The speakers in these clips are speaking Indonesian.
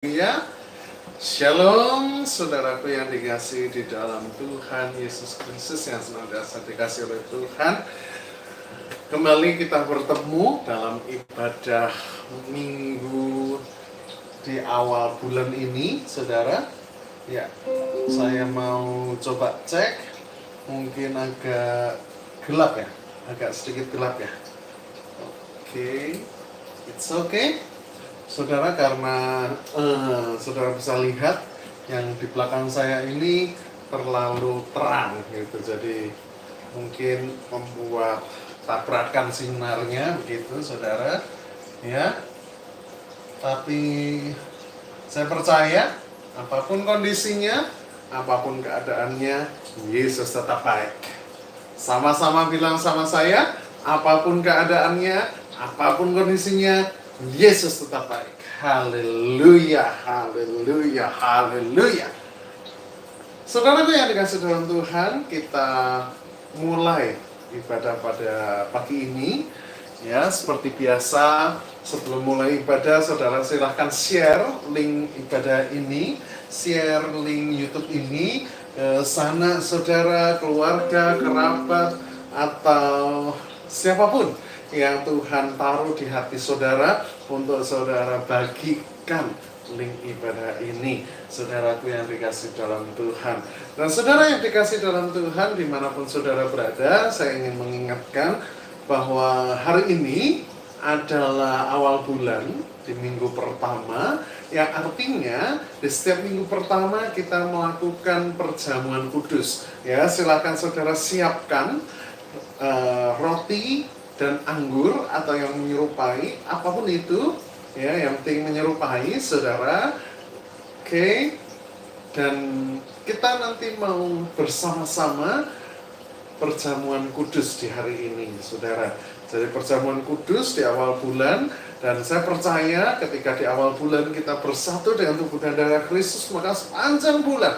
Ya, Shalom saudaraku yang dikasihi di dalam Tuhan Yesus Kristus yang senantiasa dikasihi oleh Tuhan. Kembali kita bertemu dalam ibadah minggu di awal bulan ini, saudara. Ya, saya mau coba cek, mungkin agak gelap ya, agak sedikit gelap ya. Oke, it's okay. Saudara, karena saudara bisa lihat yang di belakang saya ini terlalu terang gitu, jadi mungkin membuat tabrakan sinarnya begitu, saudara. Ya, tapi saya percaya apapun kondisinya, apapun keadaannya, Yesus tetap baik. Sama-sama bilang sama saya, apapun keadaannya, apapun kondisinya, Yesus tetap baik. Haleluya, haleluya, haleluya. Saudaraku yang dikasih dalam Tuhan, kita mulai ibadah pada pagi ini. Ya, seperti biasa, sebelum mulai ibadah, saudara silahkan share link ibadah ini, share link YouTube ini ke sana, saudara, keluarga, kerabat, atau siapapun yang Tuhan taruh di hati saudara untuk saudara bagikan link ibadah ini, saudaraku yang dikasih dalam Tuhan. Dan saudara yang dikasih dalam Tuhan, dimanapun saudara berada, saya ingin mengingatkan bahwa hari ini adalah awal bulan di minggu pertama, yang artinya di setiap minggu pertama kita melakukan perjamuan kudus. Ya, silakan saudara siapkan roti dan anggur atau yang menyerupai, apapun itu, ya, yang penting menyerupai, saudara. Oke. Dan kita nanti mau bersama-sama perjamuan kudus di hari ini, saudara. Jadi perjamuan kudus di awal bulan, dan saya percaya ketika di awal bulan kita bersatu dengan tubuh dan darah Kristus, maka sepanjang bulan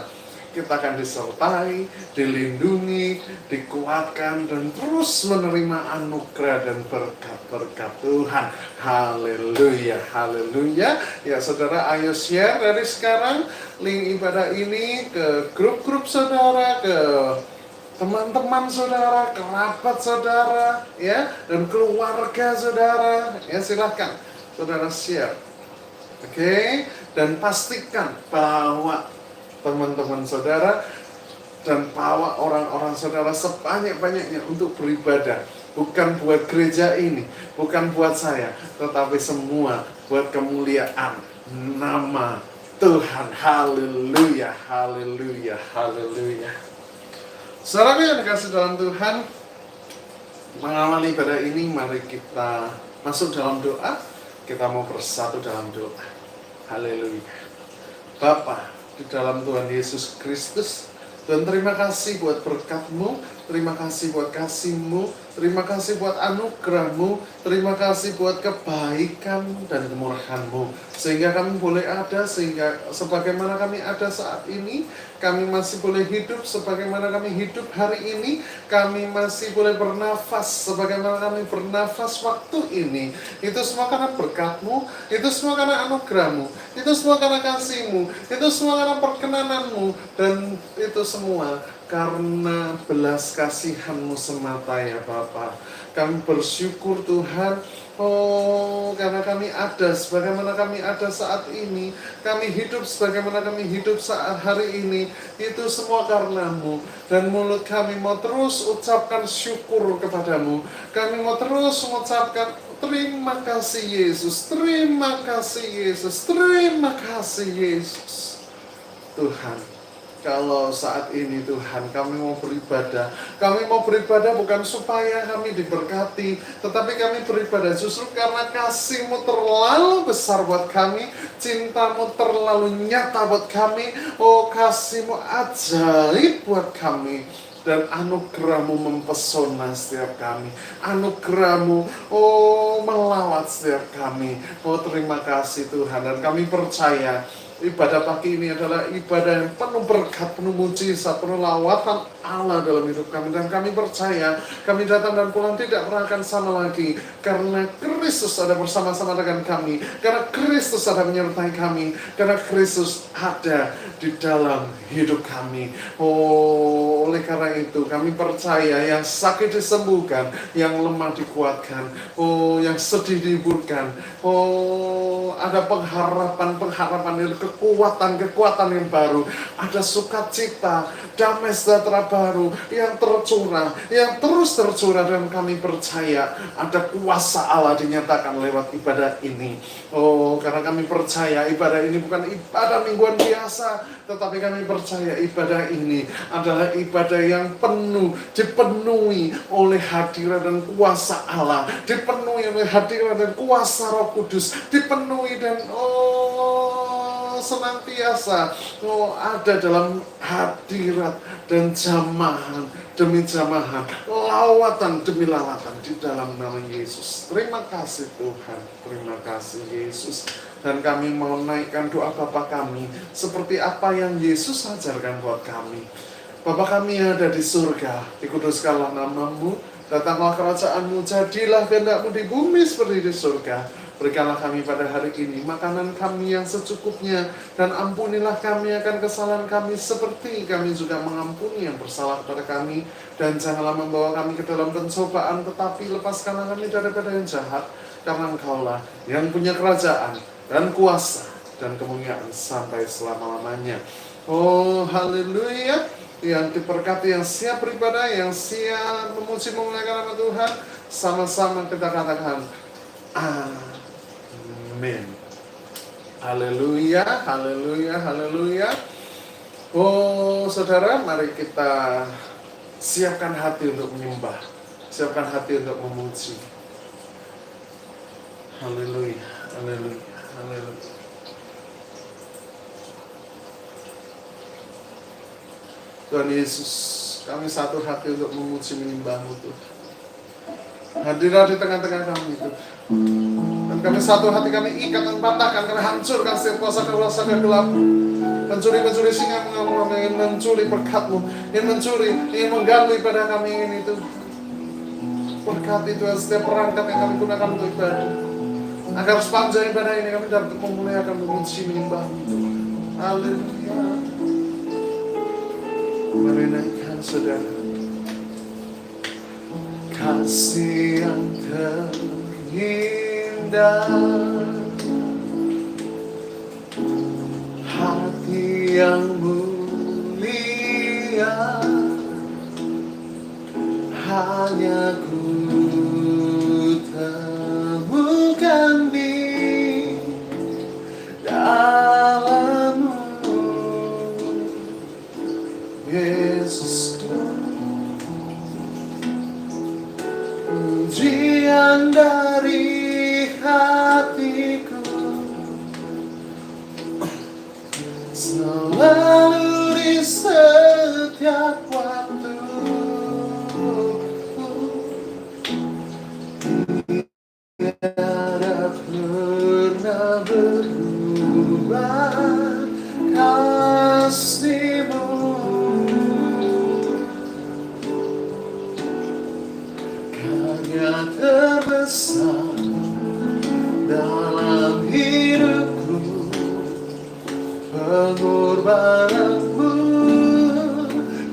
kita akan disertai, dilindungi, dikuatkan, dan terus menerima anugerah dan berkat-berkat Tuhan. Haleluya, haleluya. Ya saudara, ayo share dari sekarang link ibadah ini ke grup-grup saudara, ke teman-teman saudara, kerabat saudara, ya, dan keluarga saudara. Ya, silahkan saudara share. Oke, dan pastikan bahwa teman-teman saudara dan bawa orang-orang saudara sebanyak-banyaknya untuk beribadah. Bukan buat gereja ini, bukan buat saya, tetapi semua buat kemuliaan nama Tuhan. Haleluya, haleluya, haleluya. Saudara yang dikasih dalam Tuhan, mengawali ibadah ini, mari kita masuk dalam doa. Kita mau bersatu dalam doa. Haleluya. Bapa di dalam Tuhan Yesus Kristus, dan terima kasih buat berkat-Mu, terima kasih buat kasih-Mu, terima kasih buat anugerah-Mu, terima kasih buat kebaikan dan kemurahan-Mu, sehingga kami boleh ada, sehingga sebagaimana kami ada saat ini, kami masih boleh hidup sebagaimana kami hidup hari ini, kami masih boleh bernafas sebagaimana kami bernafas waktu ini. Itu semua karena berkat-Mu, itu semua karena anugerah-Mu, itu semua karena kasih-Mu, itu semua karena perkenanan-Mu, dan itu semua karena belas kasihan-Mu semata ya Bapa. Kami bersyukur Tuhan, karena kami ada sebagaimana kami ada saat ini, kami hidup sebagaimana kami hidup saat hari ini, itu semua karena-Mu. Dan mulut kami mau terus ucapkan syukur kepadamu. Kami mau terus mengucapkan terima kasih Yesus, terima kasih Yesus, terima kasih Yesus. Tuhan, kalau saat ini Tuhan kami mau beribadah bukan supaya kami diberkati, tetapi kami beribadah justru karena kasih-Mu terlalu besar buat kami, cinta-Mu terlalu nyata buat kami, kasih-Mu ajaib buat kami, dan anugerah-Mu mempesona setiap kami, anugerah-Mu melawat setiap kami. Terima kasih Tuhan, dan kami percaya Ibadah pagi ini adalah ibadah yang penuh berkat, penuh mujizat, penuh lawatan Allah dalam hidup kami. Dan kami percaya, kami datang dan pulang tidak pernah akan sama lagi. Karena Kristus ada bersama-sama dengan kami. Karena Kristus ada menyertai kami. Karena Kristus ada di dalam hidup kami. Oh, oleh karena itu kami percaya yang sakit disembuhkan, yang lemah dikuatkan, oh, yang sedih dihiburkan. Oh, ada pengharapan dari kekuatan yang baru, ada sukacita, damai sejahtera baru yang tercurah, yang terus tercurah, dan kami percaya ada kuasa Allah dinyatakan lewat ibadah ini. Oh, karena kami percaya ibadah ini bukan ibadah mingguan biasa, tetapi kami percaya ibadah ini adalah ibadah yang dipenuhi oleh hadirat dan kuasa Allah, dipenuhi oleh hadirat dan kuasa Roh Kudus, dipenuhi dan senantiasa ada dalam hadirat dan jamahan demi jamahan, lawatan demi lawatan di dalam nama Yesus. Terima kasih Tuhan, terima kasih Yesus. Dan kami mau naikkan doa Bapa kami seperti apa yang Yesus ajarkan buat kami. Bapa kami yang ada di surga, dikuduskanlah nama-Mu, datanglah kerajaan-Mu, jadilah kehendak-Mu di bumi seperti di surga. Berikanlah kami pada hari ini makanan kami yang secukupnya, dan ampunilah kami akan kesalahan kami seperti kami juga mengampuni yang bersalah kepada kami. Dan janganlah membawa kami ke dalam pencobaan, tetapi lepaskanlah kami daripada yang jahat, karena Engkaulah yang punya kerajaan dan kuasa dan kemuliaan sampai selama-lamanya. Oh, haleluya. Yang diberkati, yang siap beribadah, yang siap memuji memuliakan nama Tuhan, sama-sama kita katakan amin. Haleluya, haleluya, haleluya. Oh, saudara, mari kita siapkan hati untuk menyembah, siapkan hati untuk memuji. Haleluya, haleluya, haleluya. Tuhan Yesus, kami satu hati untuk memuji menyembah-Mu Tuhan. Hadirlah di tengah-tengah kami Tuhan. Dan kami satu hati, kami ikat dan patahkan, kami hancurkan setiap kuasa gelap. Pencuri-pencuri singa mengamuk, ingin mencuri berkat-Mu, ingin mencuri, ingin mengganggu ibadah kami ini Tuhan. Berkati Tuhan setiap perangkat yang kami gunakan untuk ibadah, agar sepanjang ibadah ini kami dapat memuliakan, memuji menyembah-Mu Tuhan. Haleluya. Mari naikkan saudara. Kasih yang terindah, hati yang mulia, hanya ku temukan di dalam-Mu, Yesus. Pujian dari hatiku selalu di setiap waktu, tiada pernah berubah kasih-Mu. Karya terbesar dalam hidupku, pengorbanan-Mu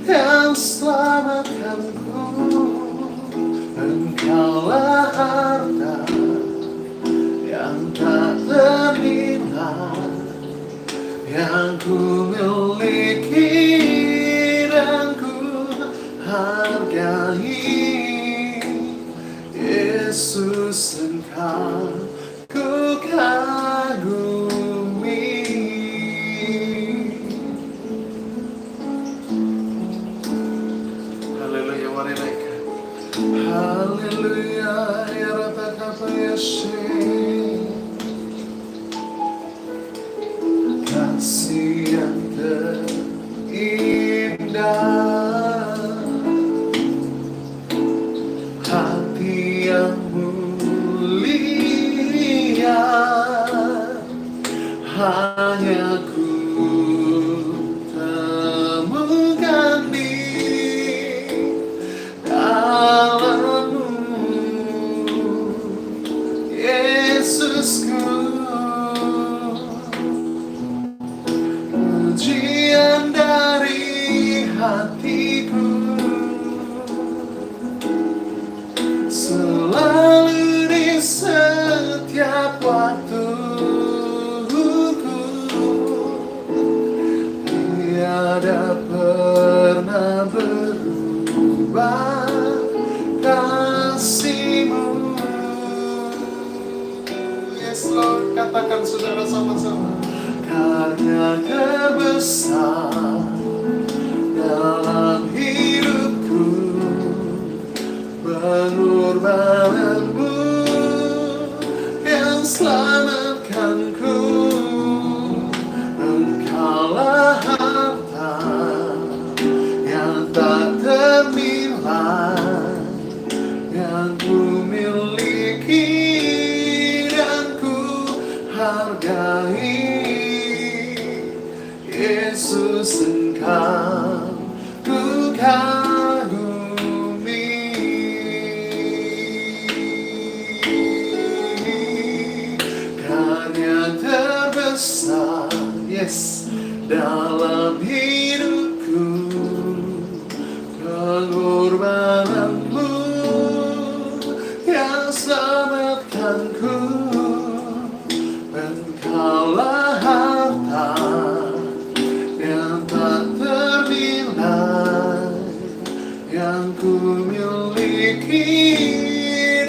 yang selamatkanku. Engkaulah harta yang tak ternilai, yang ku miliki dan ku hargai. Yesus, Engkau ku kagumi. Haleluya, mari naikkan. Haleluya, ya Rata Kapa Yesus. Kasih yang terindah, hati yang mulia, hanya aku temukan di dalam-Mu, Yesusku. Pujian dari hatiku selalu di setiap waktuku, tiada pernah berubah kasih-Mu. Yes Lord, katakan saudara sama-sama. Karya terbesar dalam hidupku, pengorbanan-Mu yang selamatkanku. Engkaulah harta yang tak ternilai yang ku miliki dan ku hargai. Yesus, Engkau ku kagumi. Karya terbesar, yes, dalam hidupku, pengorbanan-Mu yang selamatkanku. Engkaulah harta yang tak ternilai yang ku miliki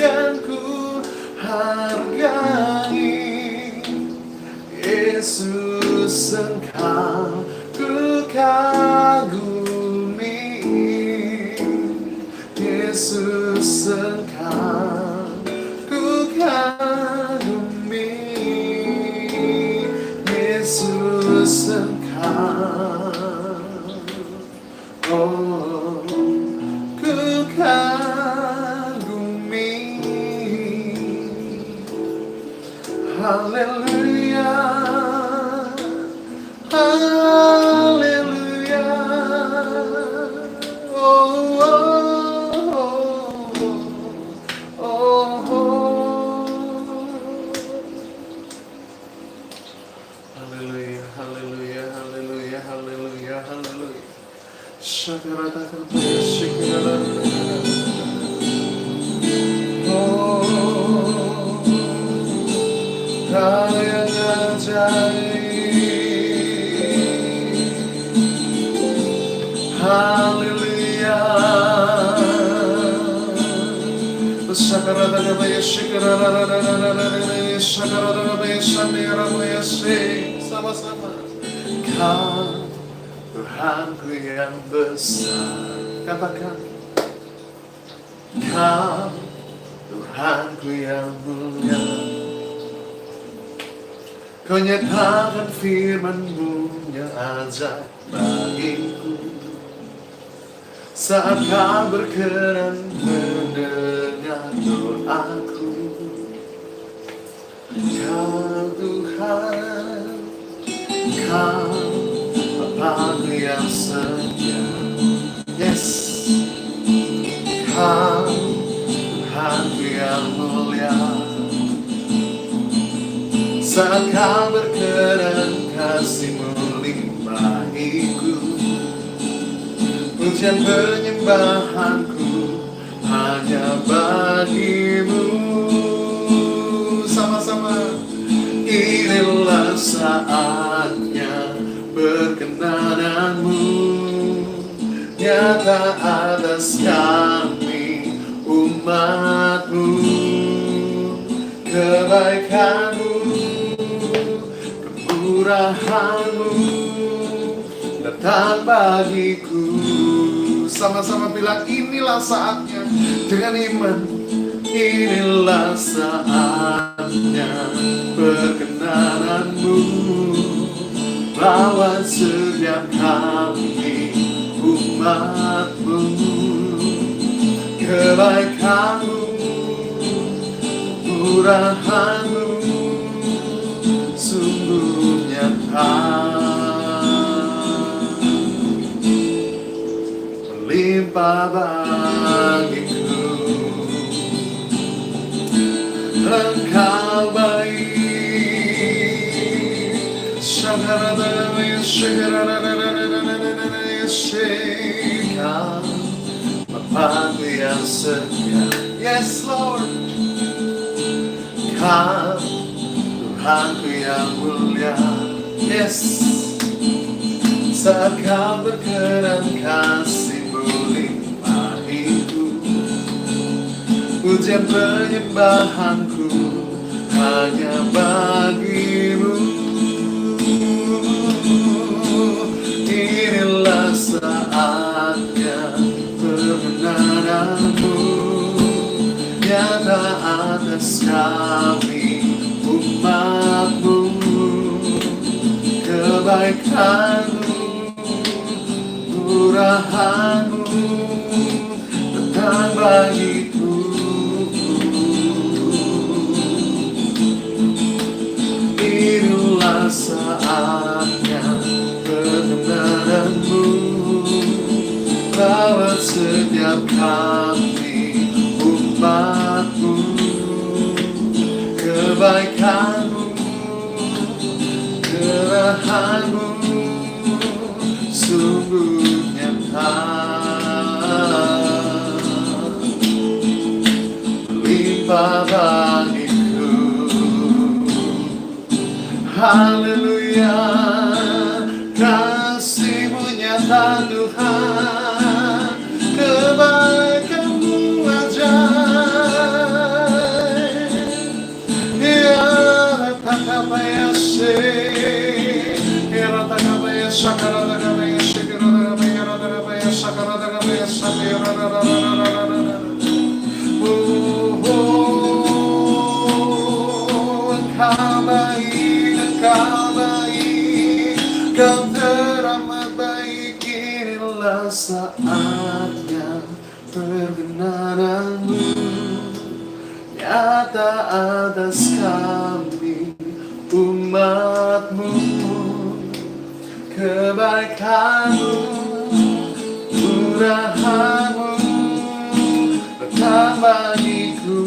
dan ku hargai. Yesus, Engkau ku kagumi. Yesus, Engkau ku kagumi. Yesus, Engkau, oh, ku kagumi. Haleluya, haleluya, oh, oh, oh, oh. Haleluya, haleluya, haleluya, haleluya, haleluya. Shakaratakarataya, shikaratakarataya. Oh, Kau yang ajaib. Haleluya. Shakaratakarataya, shikaratakarataya, shakaratakarataya, shakaratakarataya, sama-sama. Kau Tuhanku yang besar, katakan. Kau Tuhanku yang mulia, Kau nyatakan firman-Mu yang ajaib bagiku. Saat Kau berkenan mendengar doaku, Kau Tuhan, Kau Bapa-Ku yang setia. Yes, Kau Tuhan-Ku yang mulia. Saat Kau berkenan, kasih-Mu limpahiku. Pujian penyembahanku hanya bagi-Mu. Sama-sama. Inilah saatnya perkenanan-Mu nyata atas kami umat-Mu. Kebaikan-Mu, kemurahan-Mu datang bagiku. Sama-sama bilang, inilah saatnya dengan iman. Inilah saatnya perkenanan-Mu lawan setiap kami umat-Mu. Kebaikan-Mu, murahan-Mu sungguh nyata melimpah bagiku. Engkau baik, Bapakku yang setia. Yes Lord, Kau Tuhanku yang mulia. Yes, saat Kau berkenan kasih-Mu limpahiku. Pujian penyembahanku hanya bagi-Mu. Inilah saatnya kebenaran-Mu nyata atas kami umat-Mu. Kebaikan-Mu, murahan-Mu datang bagiku. Inilah saatnya kebenaran-Mu rawat setiap kami umat-Mu. Kebaikan-Mu, kerahan-Mu sungguh nyata, melimpah bagiku. Haleluya, kasih-Mu nyata Tuhan, kebaikan-Mu ajaib. Ya Ratakapayase, Ya Ratakapayase, Shakaradakapayase, Kirarakapayase, Shakaradakapayase, Engkau baik, Engkau baik, Kau teramat baik. Inilah saatnya perkenanan-Mu nyata atas kami umat-Mu. Kebaikan-Mu, murahan-Mu datang bagiku.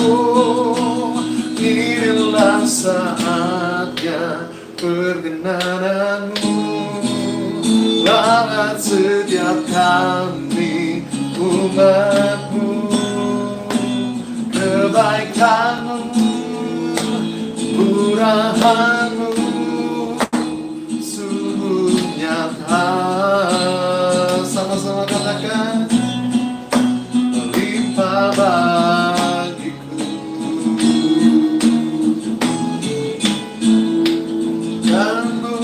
Oh, inilah saatnya perkenanan-Mu rawat setiap kami umat-Mu. Kebaikan-Mu, murahan-Mu sungguh nyata. Sama-sama katakan, melimpah bagiku. Dan-Mu,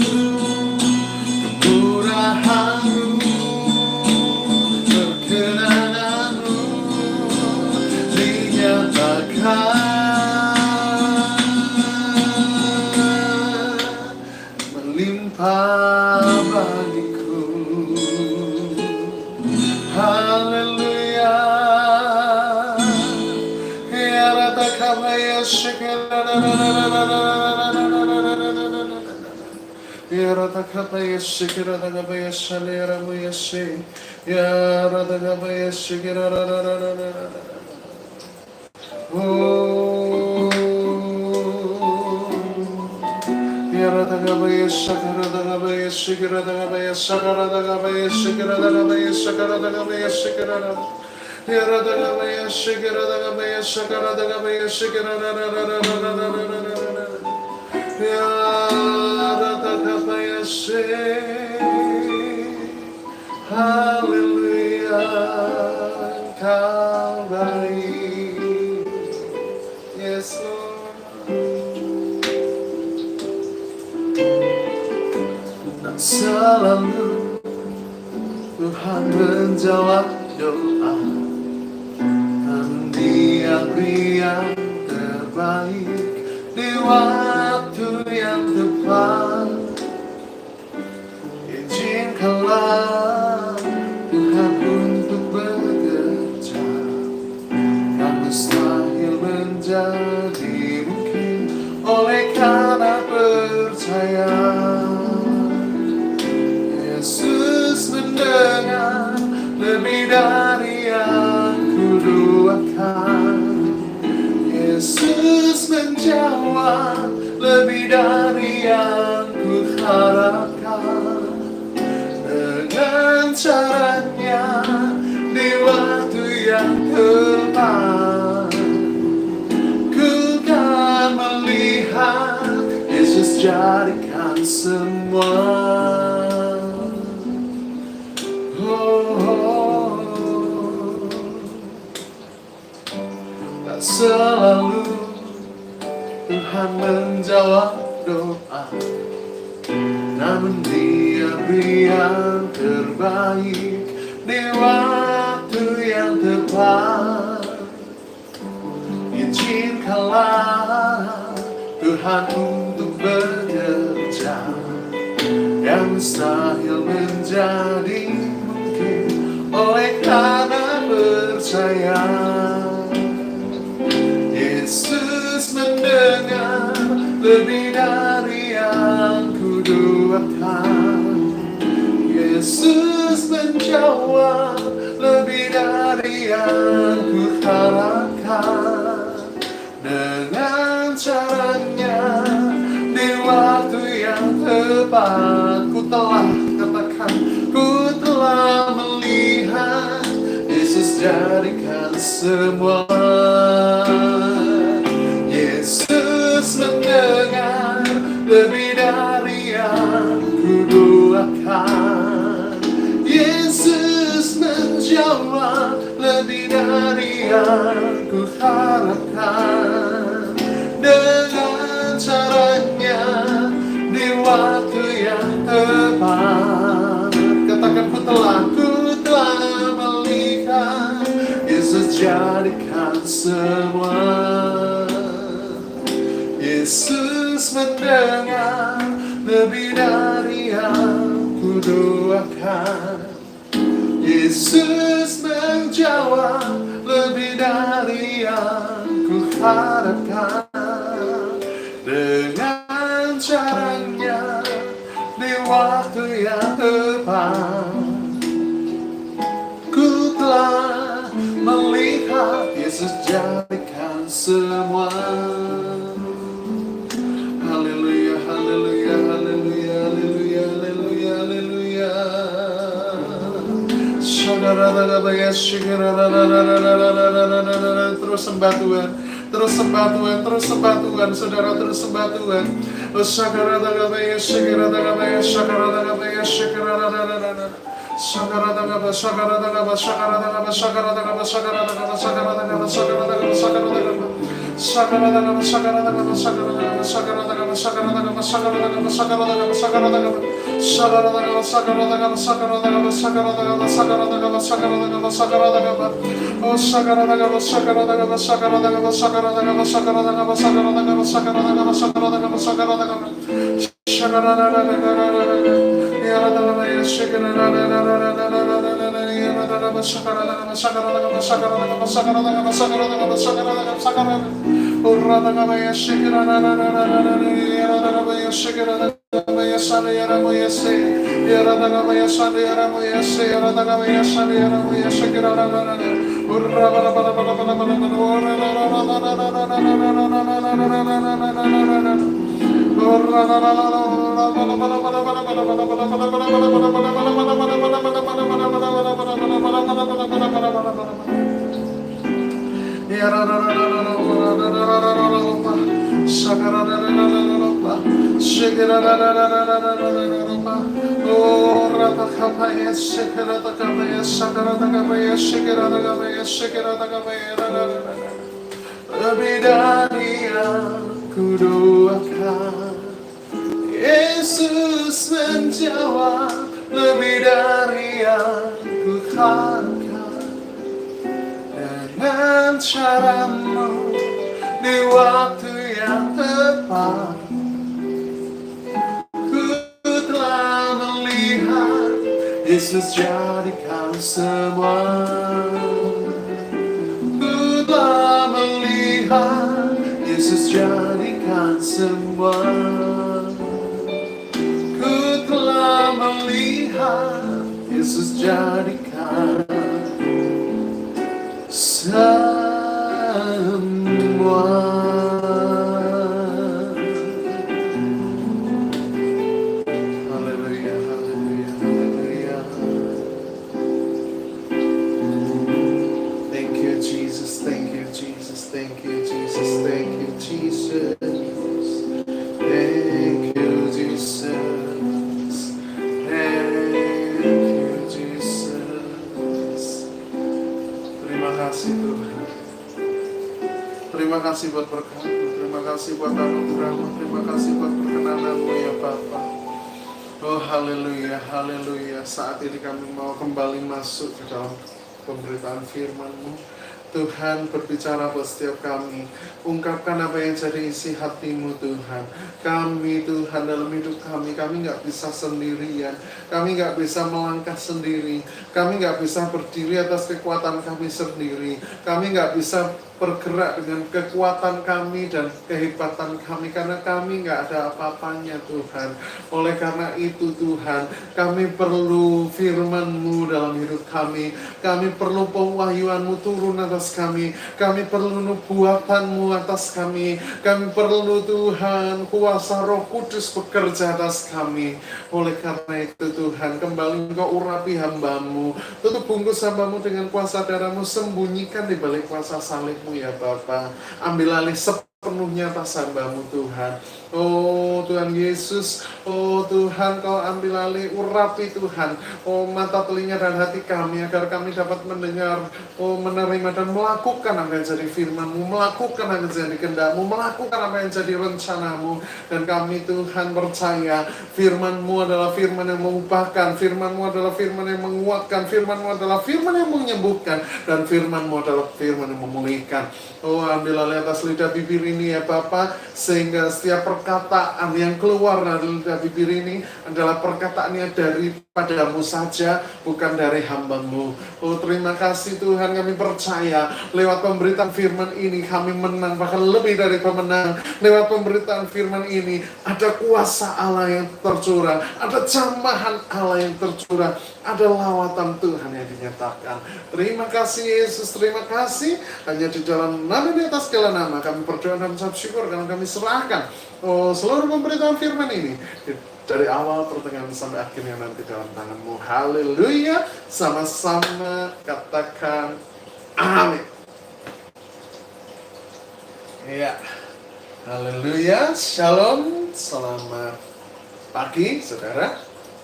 kemurahan-Mu, perkenanan-Mu dinyatakan, melimpah bagiku. Haleluya, Ya Ratakapayase, Ya Ratakapayase, Kirarakapayase, Leramuyase, Ya Ratakapayase, oh, Ya Ratakapayase, Kirarakapayase, Kirarakapayase, Kirarakapayase, Kirarakapayase, Kirarakapayase, Ya Ratakapayase, Kirarakapayase, Kirarakapayase, Ya Ratakapayase. Haleluya, Engkau baik. Yes Lord. Dan selalu Tuhan menjawab doa, dan Dia beri yang terbaik di waktu yang tepat. Izinkanlah Tuhan untuk bekerja, yang mustahil menjadi mungkin oleh karena percaya. Yesus lebih dari yang ku harapkan. Dengan caranya di waktu yang tepat, ku kan melihat Yesus jadikan semua. Tak selalu Tuhan menjawab doa, namun Dia beri yang terbaik di waktu yang tepat. Izinkanlah Tuhan untuk bekerja, yang mustahil menjadi mungkin oleh karena percaya. Yesus mendengar lebih dari yang ku doakan. Yesus menjawab lebih dari yang ku harapkan. Dengan caranya di waktu yang tepat, ku telah katakan, ku telah melihat Yesus jadikan semua. Yesus mendengar lebih dari yang ku doakan. Yesus menjawab lebih dari yang ku harapkan. Dengan caranya di waktu yang tepat, katakan ku telah melihat Yesus jadikan semua. Yesus mendengar lebih dari yang ku doakan. Yesus menjawab lebih dari yang ku harapkan. Dengan caranya di waktu yang tepat, ku telah melihat Yesus jadikan semua. Haleluya, haleluya, haleluya, haleluya, haleluya, haleluya. Terus sembah Tuhan, terus sembah Tuhan, terus sembah Tuhan, saudara, terus sembah Tuhan. Lebih dari yang ku doakan, Yesus menjawab lebih dari yang ku harapkan. Dengan caramu di waktu yang tepat, ku telah melihat Yesus jadikan semua. Ku telah melihat Yesus jadikan semua. Ku telah melihat Yesus jadikan semua. kasih buat berkat-Mu, terima kasih buat anugerah-Mu, terima kasih buat perkenanan-Mu ya Bapa. Oh haleluya, haleluya. Saat ini kami mau kembali masuk ke dalam pemberitaan firman-Mu. Tuhan berbicara buat setiap kami. Ungkapkan apa yang jadi isi hati-Mu Tuhan. Kami Tuhan dalam hidup kami gak bisa sendirian. Kami gak bisa melangkah sendiri. Kami gak bisa berdiri atas kekuatan kami sendiri. Kami gak bisa bergerak dengan kekuatan kami dan kehebatan kami, karena kami gak ada apa-apanya Tuhan. Oleh karena itu Tuhan, kami perlu firman-Mu dalam hidup kami. Kami perlu pewahyuan-Mu turun atas kami. Kami perlu nubuatan-Mu atas kami. Kami perlu Tuhan kuasa Roh Kudus bekerja atas kami. Oleh karena itu Tuhan, kembali Engkau urapi hamba-Mu. Tutup bungkus hamba-Mu dengan kuasa darah-Mu. Sembunyikan di balik kuasa salib-Mu ya Bapa. Ambil alih sepenuhnya atas hamba-Mu Tuhan. Oh Tuhan Yesus, oh Tuhan, Kau ambil alih, urapi Tuhan, oh mata, telinga, dan hati kami, agar kami dapat mendengar, oh menerima dan melakukan apa yang jadi firman-Mu, melakukan apa yang jadi kehendak-Mu, melakukan apa yang jadi rencana-Mu. Dan kami Tuhan percaya firman-Mu adalah firman yang mengubahkan, firman-Mu adalah firman yang menguatkan, firman-Mu adalah firman yang menyembuhkan, dan firman-Mu adalah firman yang memulihkan. Oh ambil alih atas lidah bibir ini ya Bapa, sehingga setiap perkataan yang keluar dari lidah bibir ini adalah perkataan yang daripada-Mu saja, bukan dari hamba-Mu. Oh terima kasih Tuhan, kami percaya lewat pemberitaan firman ini kami menang, bahkan lebih dari pemenang. Lewat pemberitaan firman ini ada kuasa Allah yang tercurah, ada jamahan Allah yang tercurah, ada lawatan Tuhan yang dinyatakan. Terima kasih Yesus, terima kasih. Hanya di dalam nama, di atas segala nama kami berdoa dan mengucap syukur, karena kami serahkan seluruh pemberitaan firman ini dari awal, pertengahan, sampai akhirnya nanti dalam tangan-Mu. Haleluya. Sama-sama katakan amin. Ya, haleluya. Shalom. Selamat pagi saudara.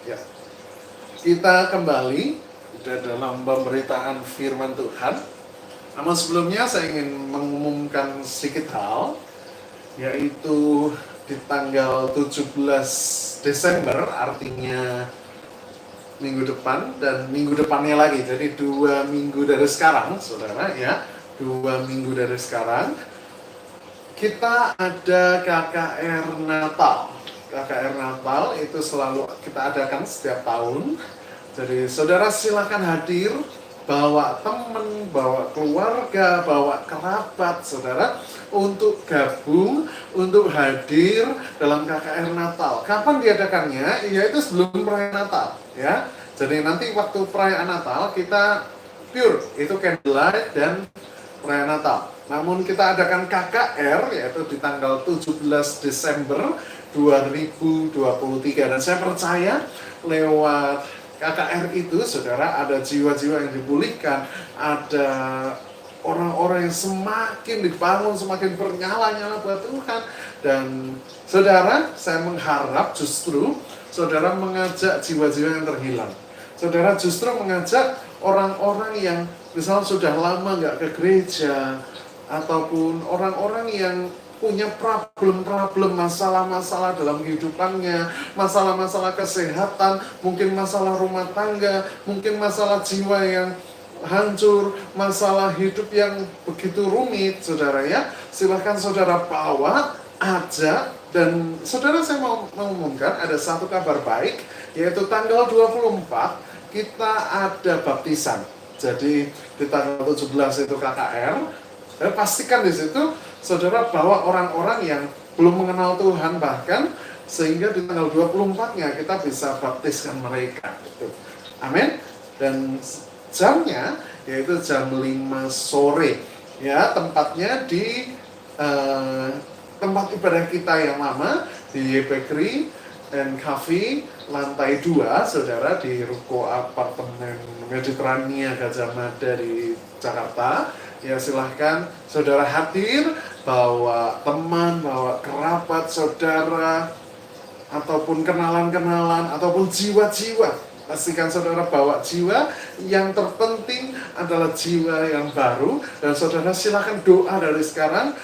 Ya, kita kembali dalam pemberitaan firman Tuhan. Namun sebelumnya saya ingin mengumumkan sedikit hal, yaitu di tanggal 17 Desember, artinya minggu depan dan minggu depannya lagi, jadi 2 minggu dari sekarang saudara ya, 2 minggu dari sekarang kita ada KKR Natal. KKR Natal itu selalu kita adakan setiap tahun. Jadi saudara silakan hadir, bawa teman, bawa keluarga, bawa kerabat saudara untuk gabung, untuk hadir dalam KKR Natal. Kapan diadakannya? Yaitu sebelum perayaan Natal ya. Jadi nanti waktu perayaan Natal kita pure, itu candlelight dan perayaan Natal. Namun kita adakan KKR yaitu di tanggal 17 Desember 2023. Dan saya percaya lewat KKR itu saudara ada jiwa-jiwa yang dipulihkan, ada orang-orang yang semakin dibangun, semakin bernyala-nyala buat Tuhan. Dan saudara, saya mengharap justru saudara mengajak jiwa-jiwa yang terhilang. Saudara justru mengajak orang-orang yang misalnya sudah lama nggak ke gereja, ataupun orang-orang yang punya problem-problem, masalah-masalah dalam kehidupannya, masalah-masalah kesehatan, mungkin masalah rumah tangga, mungkin masalah jiwa yang hancur, masalah hidup yang begitu rumit, saudara ya. Silahkan saudara bawa, ajak, dan saudara saya mau mengumumkan ada satu kabar baik, yaitu tanggal 24 kita ada baptisan. Jadi di tanggal 17 itu KKR, pastikan di situ saudara bawa orang-orang yang belum mengenal Tuhan bahkan, sehingga di tanggal 24-nya kita bisa baptiskan mereka. Amin. Dan jamnya yaitu jam 5 sore. Ya, tempatnya di tempat ibadah kita yang lama di Bakery and Cafe lantai 2, saudara, di ruko apartemen Mediterania Gajah Mada di Jakarta. Ya silahkan saudara hadir, bawa teman, bawa kerabat, saudara, ataupun kenalan-kenalan, ataupun jiwa-jiwa. Pastikan saudara bawa jiwa. Yang terpenting adalah jiwa yang baru. Dan saudara silahkan doa dari sekarang.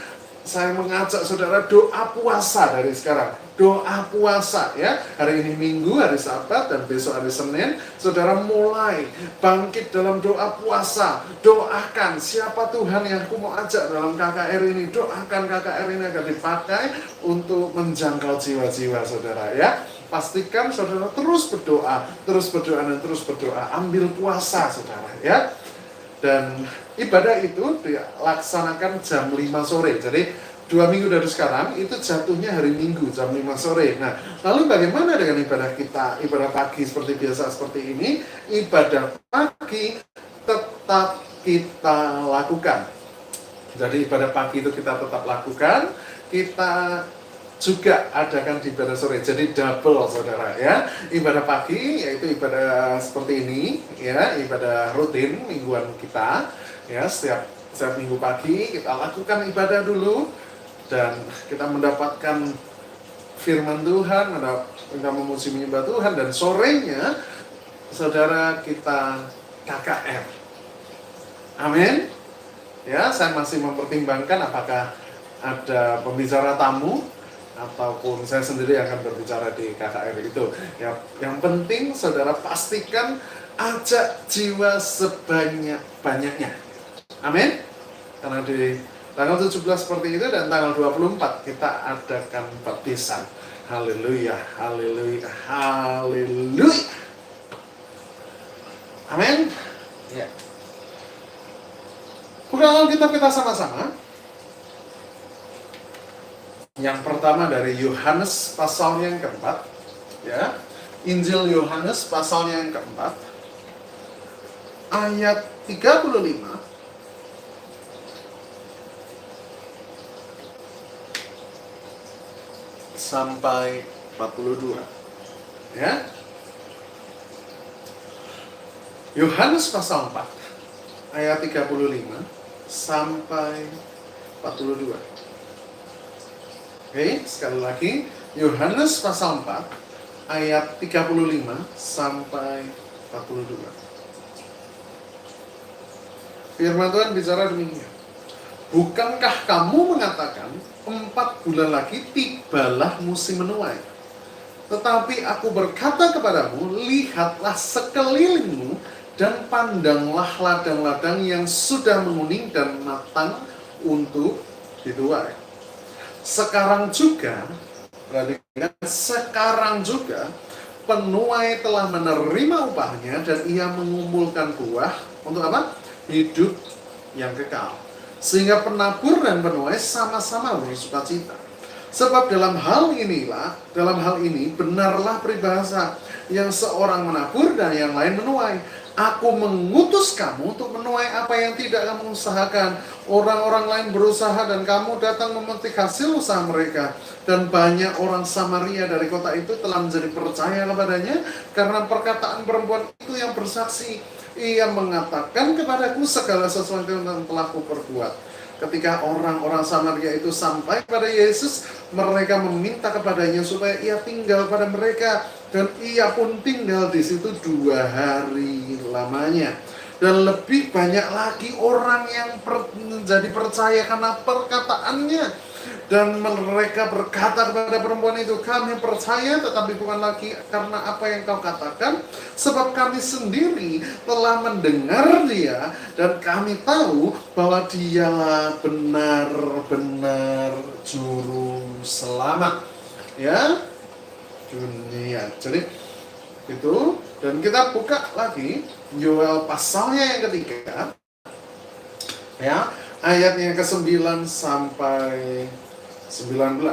saya mengajak saudara doa puasa dari sekarang. Doa puasa ya. Hari ini Minggu, hari Sabat, dan besok hari Senin. Saudara mulai bangkit dalam doa puasa. Doakan siapa Tuhan yang aku mau ajak dalam KKR ini. Doakan KKR ini agar dipakai untuk menjangkau jiwa-jiwa saudara ya. Pastikan saudara terus berdoa dan terus berdoa. Ambil puasa saudara ya. Dan ibadah itu dilaksanakan jam 5 sore. Jadi 2 minggu dari sekarang itu jatuhnya hari Minggu jam 5 sore. Nah, lalu bagaimana dengan ibadah kita? Ibadah pagi seperti biasa seperti ini. Ibadah pagi tetap kita lakukan. Jadi ibadah pagi itu kita tetap lakukan. Kita juga adakan di ibadah sore. Jadi double saudara ya. Ibadah pagi yaitu ibadah seperti ini ya, ibadah rutin mingguan kita ya. Setiap minggu pagi kita lakukan ibadah dulu. Dan kita mendapatkan firman Tuhan, kita memuji menyembah Tuhan, dan sorenya saudara kita KKR. Amin. Ya, saya masih mempertimbangkan apakah ada pembicara tamu ataupun saya sendiri akan berbicara di KKR itu. Ya, yang penting saudara pastikan ajak jiwa sebanyak-banyaknya. Amin. Karena di tanggal 17 seperti itu dan tanggal 24 kita adakan baptisan. Haleluya, haleluya, haleluya. Amin. Ya. Buka Alkitab kita sama-sama. Yang pertama dari Yohanes pasalnya yang keempat. Ya. Injil Yohanes pasalnya yang keempat. Ayat 35. Sampai 42 ya. Yohanes pasal 4 ayat 35 sampai 42. Oke, sekali lagi Yohanes pasal 4 ayat 35 sampai 42. Firman Tuhan bicara demikian. Bukankah kamu mengatakan 4 bulan lagi tibalah musim menuai? Tetapi aku berkata kepadamu, lihatlah sekelilingmu dan pandanglah ladang-ladang yang sudah menguning dan matang untuk dituai. Sekarang juga, perhatikan, sekarang juga penuai telah menerima upahnya dan ia mengumpulkan buah untuk apa? Hidup yang kekal. Sehingga penabur dan penuai sama-sama bersukacita. Sebab dalam hal ini benarlah peribahasa, yang seorang menabur dan yang lain menuai. Aku mengutus kamu untuk menuai apa yang tidak kamu usahakan. Orang-orang lain berusaha dan kamu datang memetik hasil usaha mereka. Dan banyak orang Samaria dari kota itu telah menjadi percaya kepadanya karena perkataan perempuan itu yang bersaksi. Ia mengatakan kepadaku segala sesuatu yang telah kuperbuat. Ketika orang-orang Samaria itu sampai kepada Yesus, mereka meminta kepadanya supaya ia tinggal pada mereka, dan ia pun tinggal di situ 2 hari lamanya. Dan lebih banyak lagi orang yang menjadi percaya karena perkataannya. Dan mereka berkata kepada perempuan itu, kami percaya tetapi bukan lagi karena apa yang kau katakan, sebab kami sendiri telah mendengar dia dan kami tahu bahwa dialah benar-benar juru selamat ya dunia. Jadi itu, dan kita buka lagi Yoel pasalnya yang ketiga ya, ayatnya ke-9 sampai 19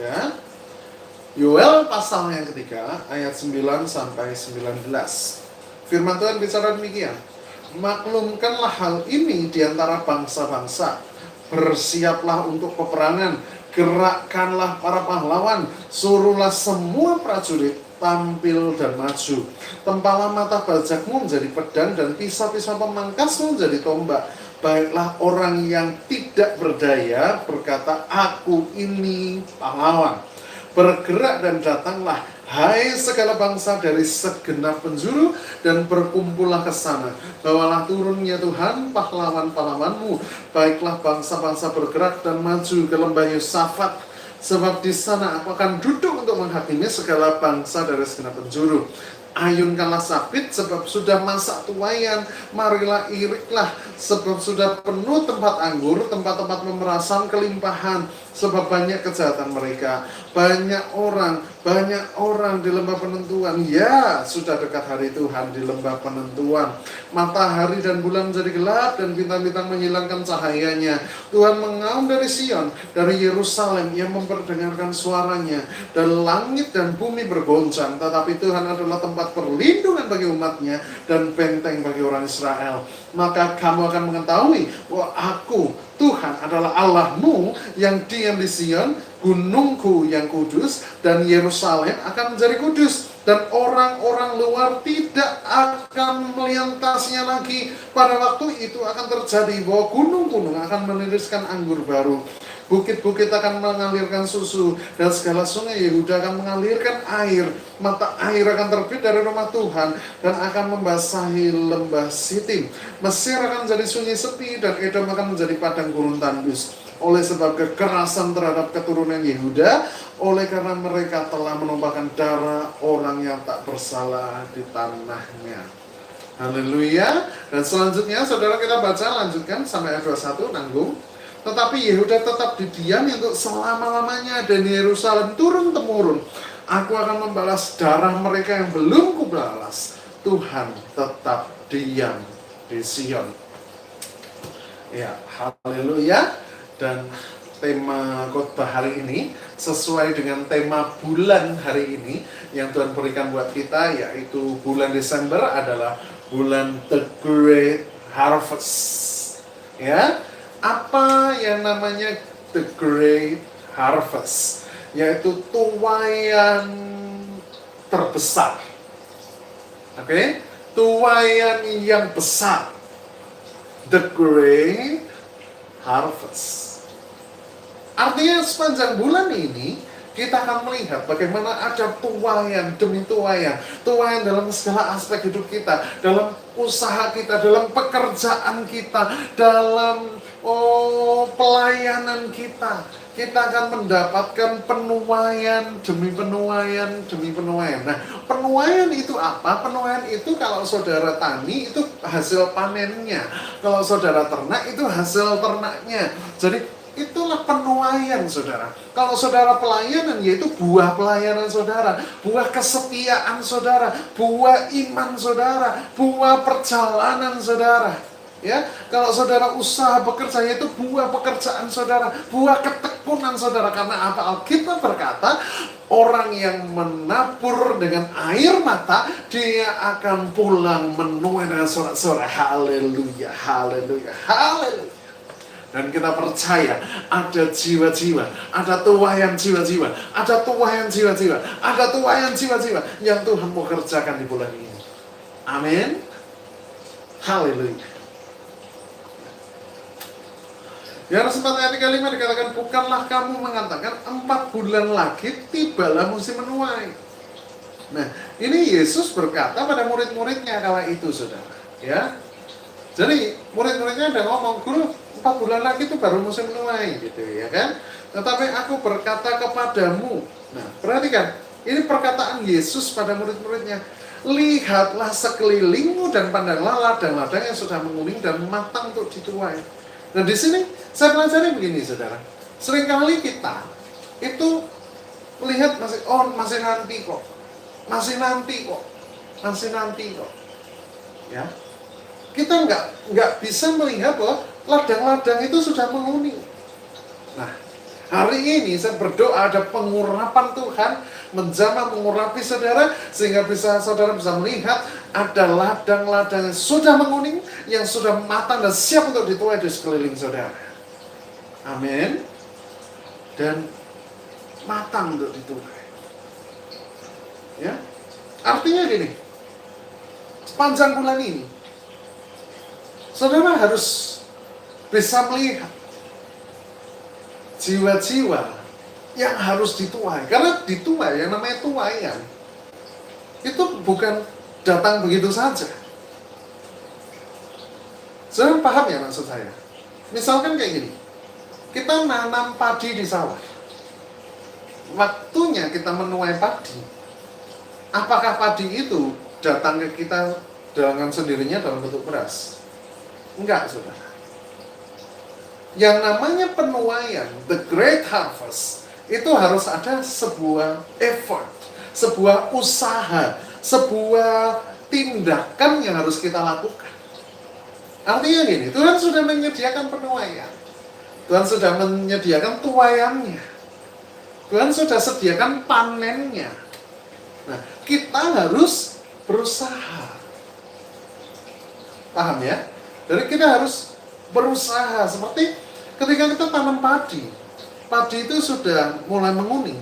ya. Yoel pasal yang ketiga ayat 9 sampai 19. Firman Tuhan bicara demikian. Maklumkanlah hal ini di antara bangsa-bangsa. Bersiaplah untuk peperangan. Gerakkanlah para pahlawan. Suruhlah semua prajurit tampil dan maju. Tempalah mata bajakmu menjadi pedang dan pisau-pisau pemangkasmu menjadi tombak. Baiklah orang yang tidak berdaya berkata, aku ini pahlawan. Bergerak dan datanglah, Hai segala bangsa dari segenap penjuru, dan berkumpullah ke sana. Bawalah turunnya Tuhan pahlawan-pahlawanmu. Baiklah bangsa-bangsa bergerak dan maju ke lembah Yosafat, sebab di sana aku akan duduk untuk menghakimi segala bangsa dari segenap penjuru. Ayunkanlah sabit, sebab sudah masa tuaian. Marilah iriklah, sebab sudah penuh tempat anggur, tempat-tempat pemerasan kelimpahan. Sebab banyak kejahatan mereka. Banyak orang di lembah penentuan. Ya, sudah dekat hari Tuhan di lembah penentuan. Matahari dan bulan menjadi gelap, dan bintang-bintang menghilangkan cahayanya. Tuhan mengaum dari Sion, dari Yerusalem. Ia memperdengarkan suaranya, dan langit dan bumi bergoncang. Tetapi Tuhan adalah tempat perlindungan bagi umatnya, dan benteng bagi orang Israel. Maka kamu akan mengetahui bahwa aku, Tuhan, adalah Allahmu yang diam di Sion, gunungku yang kudus, dan Yerusalem akan menjadi kudus, dan orang-orang luar tidak akan melintasinya lagi. Pada waktu itu akan terjadi bahwa gunung-gunung akan meniriskan anggur baru, bukit-bukit akan mengalirkan susu, dan segala sungai Yehuda akan mengalirkan air. Mata air akan terbit dari rumah Tuhan, dan akan membasahi lembah Sitim. Mesir akan menjadi sunyi sepi, dan Edom akan menjadi padang gurun tandus. Oleh sebab kekerasan terhadap keturunan Yehuda, oleh karena mereka telah menumpahkan darah orang yang tak bersalah di tanahnya. Haleluya. Dan selanjutnya saudara kita baca, lanjutkan sampai ayat 21, nanggung. Tetapi Yehuda tetap didiami untuk selama-lamanya, dan Yerusalem turun-temurun. Aku akan membalas darah mereka yang belum kubalas. Tuhan tetap diam di Sion. Ya, haleluya. Dan tema khotbah hari ini sesuai dengan tema bulan hari ini yang Tuhan berikan buat kita, yaitu bulan Desember adalah bulan The Great Harvest. Ya, apa yang namanya The Great Harvest? Yaitu tuaian terbesar. Oke? Tuaian yang besar. The Great Harvest. Artinya sepanjang bulan ini kita akan melihat bagaimana ada tuaian demi tuaian. Tuaian dalam segala aspek hidup kita, dalam usaha kita, dalam pekerjaan kita, dalam pelayanan kita. Kita akan mendapatkan penuaian demi penuaian demi penuaian. Nah, penuaian itu apa? Penuaian itu kalau saudara tani itu hasil panennya. Kalau saudara ternak itu hasil ternaknya. Jadi itulah penuaian saudara. Kalau saudara pelayanan, yaitu buah pelayanan saudara, buah kesetiaan saudara, buah iman saudara, buah perjalanan saudara. Ya, kalau saudara usaha bekerja, yaitu buah pekerjaan saudara, buah ketekunan saudara. Karena apa? Alkitab berkata, orang yang menabur dengan air mata, dia akan pulang menuai dengan sorak-sorai. Haleluya, haleluya, haleluya. Dan kita percaya ada jiwa-jiwa, ada tuaian jiwa-jiwa, ada tuaian jiwa-jiwa, ada tuaian jiwa-jiwa yang Tuhan mau kerjakan di bulan ini. Amin. Haleluya. Yohanes 4 ayat 35 dikatakan, bukanlah kamu mengatakan 4 bulan lagi tibalah musim menuai. Nah, ini Yesus berkata pada murid-muridnya kala itu, saudara. Ya, jadi murid-muridnya ada ngomong, guru, 4 bulan lagi itu baru musim menuai, gitu ya kan? Tetapi aku berkata kepadamu. Nah, perhatikan, ini perkataan Yesus pada murid-muridnya. Lihatlah sekelilingmu dan pandanglah ladang-ladang yang sudah menguning dan matang untuk dituai. Nah, di sini saya pelajari begini, saudara. Seringkali kita itu melihat masih nanti kok. Ya, kita nggak bisa melihat bahwa ladang-ladang itu sudah menguning. Nah, hari ini saya berdoa ada pengurapan Tuhan menjamah mengurapi saudara, sehingga saudara bisa melihat ada ladang-ladang yang sudah menguning, yang sudah matang dan siap untuk dituai di sekeliling saudara. Amin. Dan matang untuk dituai. Ya, artinya gini, sepanjang bulan ini saudara harus bisa melihat jiwa-jiwa yang harus dituai. Karena dituai, yang namanya tuaian, Itu bukan datang begitu saja. Saudara paham ya maksud saya? Misalkan kayak gini, kita nanam padi di sawah. Waktunya kita menuai padi. Apakah padi itu datang ke kita dengan sendirinya dalam bentuk beras? Enggak, saudara. Yang namanya penuaian, the great harvest, itu harus ada sebuah effort, sebuah usaha, sebuah tindakan yang harus kita lakukan. Artinya gini, Tuhan sudah menyediakan penuaian. Tuhan sudah menyediakan tuaiannya. Tuhan sudah sediakan panennya. Nah, kita harus berusaha. Paham ya? Jadi kita harus berusaha. Seperti ketika kita tanam padi. Padi itu sudah mulai menguning.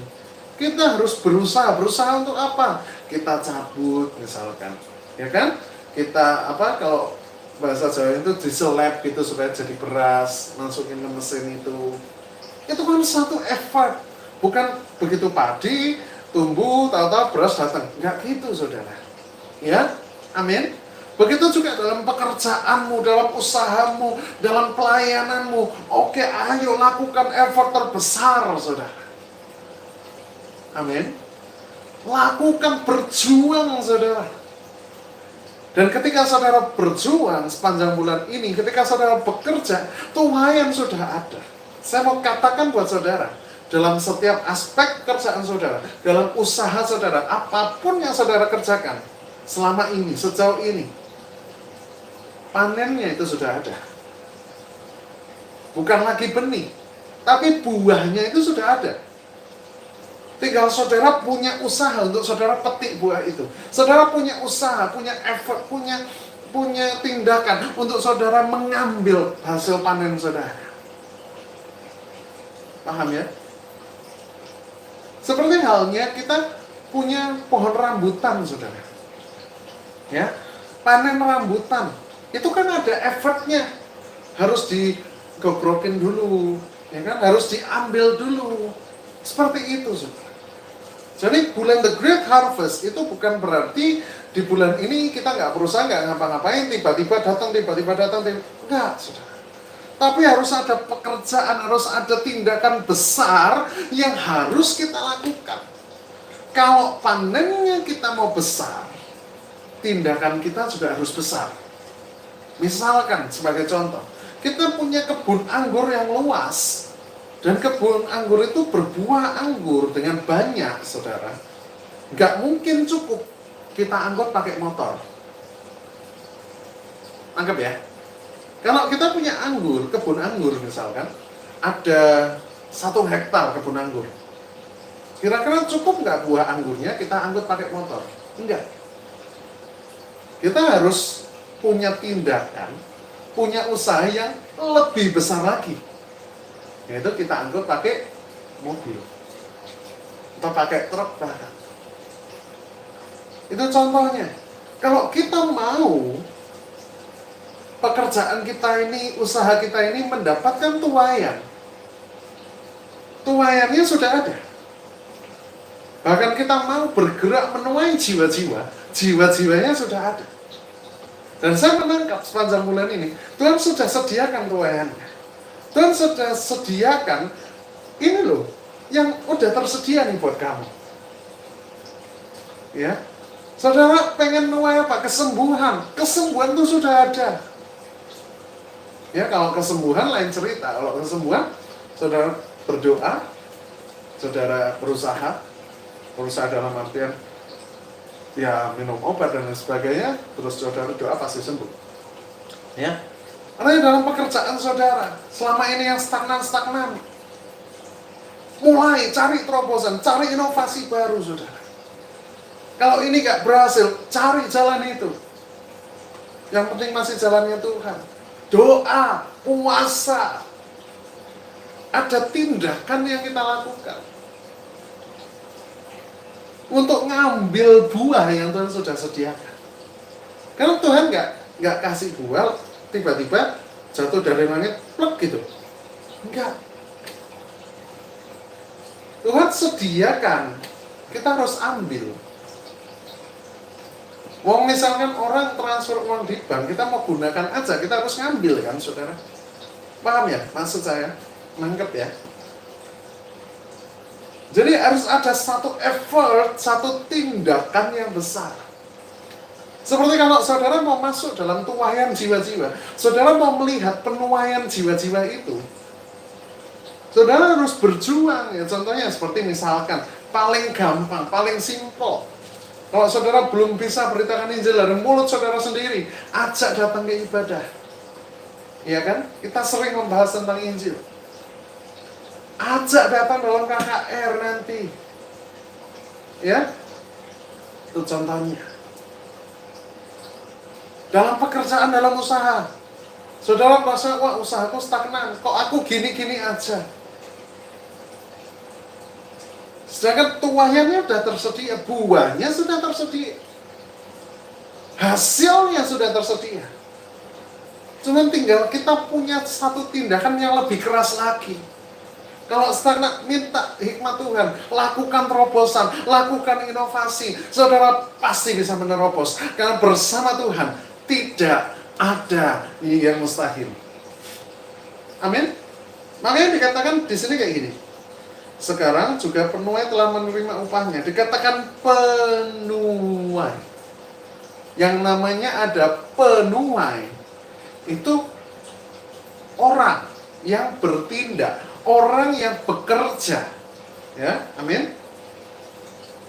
Kita harus berusaha. Berusaha untuk apa? Kita cabut misalkan. Ya kan? Kita kalau bahasa Jawa itu diseleb gitu supaya jadi beras, masukin ke mesin itu kan satu effort. Bukan begitu padi tumbuh, tahu-tahu beras datang. Enggak gitu, saudara. Ya, amin. Begitu juga dalam pekerjaanmu, dalam usahamu, dalam pelayananmu. Oke, ayo lakukan effort terbesar, saudara. Amin. Lakukan, berjuang, saudara. Dan ketika saudara berjuang sepanjang bulan ini, ketika saudara bekerja, tuaian sudah ada. Saya mau katakan buat saudara, dalam setiap aspek pekerjaan saudara, dalam usaha saudara, apapun yang saudara kerjakan selama ini, sejauh ini, panennya itu sudah ada. Bukan lagi benih, tapi buahnya itu sudah ada. Tinggal saudara punya usaha untuk saudara petik buah itu. Saudara punya usaha, punya effort, punya tindakan untuk saudara mengambil hasil panen saudara. Paham ya? Seperti halnya kita punya pohon rambutan, saudara. Ya, panen rambutan. Itu kan ada effortnya. Harus digogrokin dulu, ya kan? Harus diambil dulu. Seperti itu, saudara. Jadi bulan The Great Harvest itu bukan berarti di bulan ini kita nggak berusaha, nggak ngapa-ngapain, tiba-tiba datang, enggak, saudara. Tapi harus ada pekerjaan, harus ada tindakan besar yang harus kita lakukan. Kalau panennya kita mau besar, tindakan kita juga harus besar. Misalkan sebagai contoh, kita punya kebun anggur yang luas. Dan kebun anggur itu berbuah anggur dengan banyak, saudara. Nggak mungkin cukup kita angkut pakai motor. Anggap ya. Kalau kita punya anggur, kebun anggur misalkan, ada 1 hektar kebun anggur. Kira-kira cukup nggak buah anggurnya kita angkut pakai motor? Enggak. Kita harus punya tindakan, punya usaha yang lebih besar lagi. Yaitu kita angkut pakai mobil atau pakai truk bahkan. Itu contohnya. Kalau kita mau pekerjaan kita ini, usaha kita ini mendapatkan tuaian, tuaiannya sudah ada. Bahkan kita mau bergerak menuai jiwa-jiwa, jiwa-jiwanya sudah ada. Dan saya menangkap sepanjang bulan ini, Tuhan sudah sediakan tuaiannya. Tuhan sudah sediakan, ini loh, yang udah tersedia nih buat kamu. Ya, saudara pengen nuai apa? Kesembuhan. Kesembuhan itu sudah ada. Ya, kalau kesembuhan lain cerita. Kalau kesembuhan, saudara berdoa, saudara berusaha dalam artian, ya minum obat dan lain sebagainya, terus saudara doa pasti sembuh. Ya. Karena dalam pekerjaan saudara, selama ini yang stagnan, mulai cari terobosan, cari inovasi baru, saudara. Kalau ini gak berhasil, cari jalan itu. Yang penting masih jalannya Tuhan. Doa, puasa, ada tindakan yang kita lakukan untuk ngambil buah yang Tuhan sudah sediakan. Karena Tuhan gak kasih buah tiba-tiba jatuh dari langit, plek gitu. Enggak. Tuhan sediakan, kita harus ambil. Wong misalkan orang transfer uang di bank, kita mau gunakan aja, kita harus ngambil kan, saudara. Paham ya maksud saya? Nangkep ya? Jadi harus ada satu effort, satu tindakan yang besar. Seperti kalau saudara mau masuk dalam tuaian jiwa-jiwa, saudara mau melihat penuaian jiwa-jiwa itu, saudara harus berjuang ya. Contohnya seperti misalkan, paling gampang, paling simpel. Kalau saudara belum bisa beritakan Injil dari mulut saudara sendiri, ajak datang ke ibadah. Ya kan? Kita sering membahas tentang Injil. Ajak datang dalam KKR nanti. Ya? Itu contohnya. Dalam pekerjaan, dalam usaha. Saudara merasa, wah usahaku stagnan, kok aku gini-gini aja. Sedangkan tuayannya sudah tersedia, buahnya sudah tersedia, hasilnya sudah tersedia. Cuman tinggal kita punya satu tindakan yang lebih keras lagi. Kalau stagnan, minta hikmat Tuhan, lakukan terobosan, lakukan inovasi, saudara pasti bisa menerobos. Karena bersama Tuhan tidak ada yang mustahil. Amin. Makanya dikatakan di sini kayak gini. Sekarang juga penuai telah menerima upahnya. Dikatakan penuai. Yang namanya ada penuai. Itu orang yang bertindak, orang yang bekerja. Ya, amin.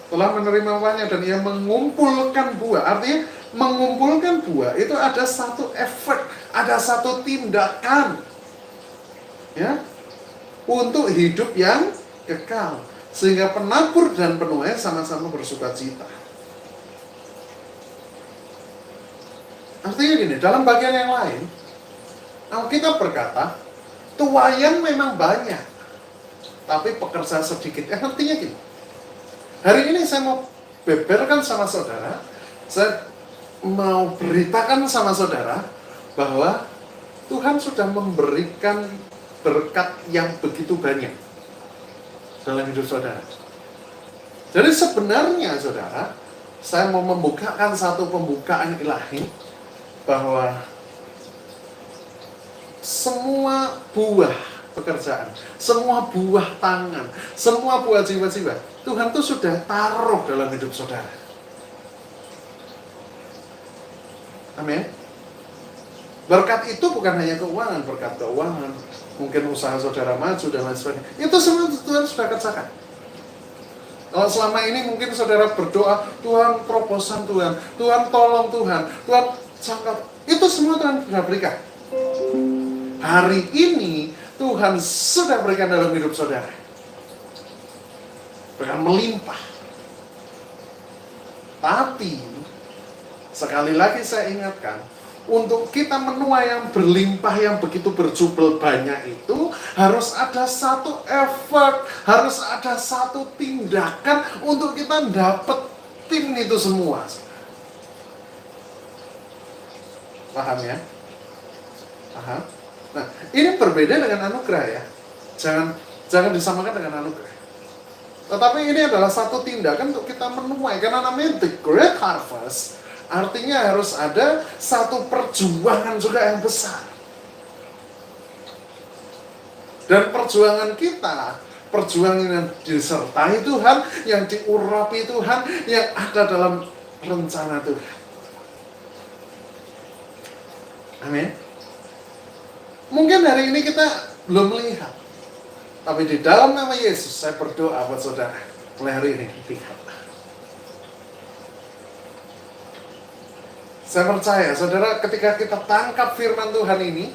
Telah menerima upahnya dan ia mengumpulkan buah. Artinya mengumpulkan buah itu ada satu efek, ada satu tindakan. Ya. Untuk hidup yang kekal, sehingga penabur dan penuai sama-sama bersukacita. Artinya gini, dalam bagian yang lain, Alkitab berkata, tuaian memang banyak, tapi pekerja sedikit. Artinya gini, hari ini saya mau beberkan sama saudara, saya mau beritakan sama saudara, bahwa Tuhan sudah memberikan berkat yang begitu banyak dalam hidup saudara. Jadi sebenarnya saudara, saya mau membukakan satu pembukaan ilahi, bahwa semua buah pekerjaan, semua buah tangan, semua buah jiwa-jiwa, Tuhan tuh sudah taruh dalam hidup saudara. Amin. Berkat itu bukan hanya keuangan, berkat keuangan, mungkin usaha saudara maju dan lain sebagainya. Itu semua Tuhan sudah kerjakan. Kalau selama ini mungkin saudara berdoa, Tuhan terobosan Tuhan, Tuhan tolong Tuhan, Tuhan sangkat, itu semua Tuhan sudah berikan. Hari ini Tuhan sudah berikan dalam hidup saudara, berikan melimpah. Tapi sekali lagi saya ingatkan, untuk kita menuai yang berlimpah, yang begitu berjubel banyak itu, harus ada satu effort, harus ada satu tindakan untuk kita dapetin itu semua. Paham ya? Paham? Nah, ini berbeda dengan anugerah ya. Jangan disamakan dengan anugerah. Tetapi ini adalah satu tindakan untuk kita menuai, karena namanya the great harvest. Artinya harus ada satu perjuangan juga yang besar. Dan perjuangan kita, perjuangan yang disertai Tuhan, yang diurapi Tuhan, yang ada dalam rencana Tuhan. Amin. Mungkin hari ini kita belum melihat, tapi di dalam nama Yesus saya berdoa buat saudara, mulai hari ini lihat. Saya percaya, saudara, ketika kita tangkap firman Tuhan ini,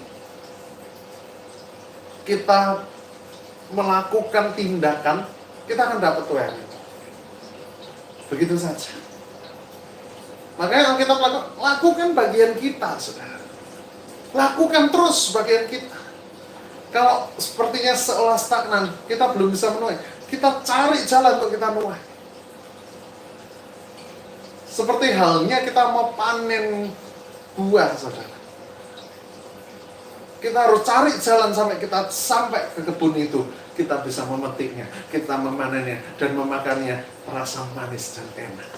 kita melakukan tindakan, kita akan dapat Tuhan itu. Begitu saja. Makanya kita lakukan bagian kita, saudara. Lakukan terus bagian kita. Kalau sepertinya seolah stagnan, kita belum bisa menuai, kita cari jalan untuk kita menuai. Seperti halnya kita mau panen buah, saudara. Kita harus cari jalan sampai ke kebun itu. Kita bisa memetiknya, kita memanennya, dan memakannya terasa manis dan enak.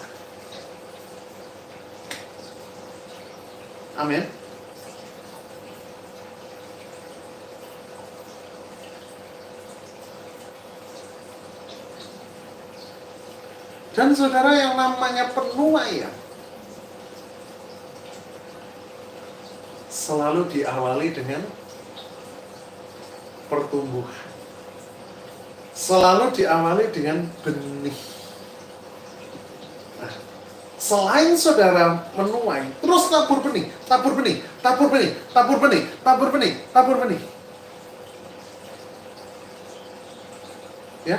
Amin. Dan saudara, yang namanya penuaian selalu diawali dengan pertumbuhan. Selalu diawali dengan benih. Nah, selain saudara menuai, terus tabur benih, tabur benih, tabur benih, tabur benih, tabur benih, tabur benih. Ya,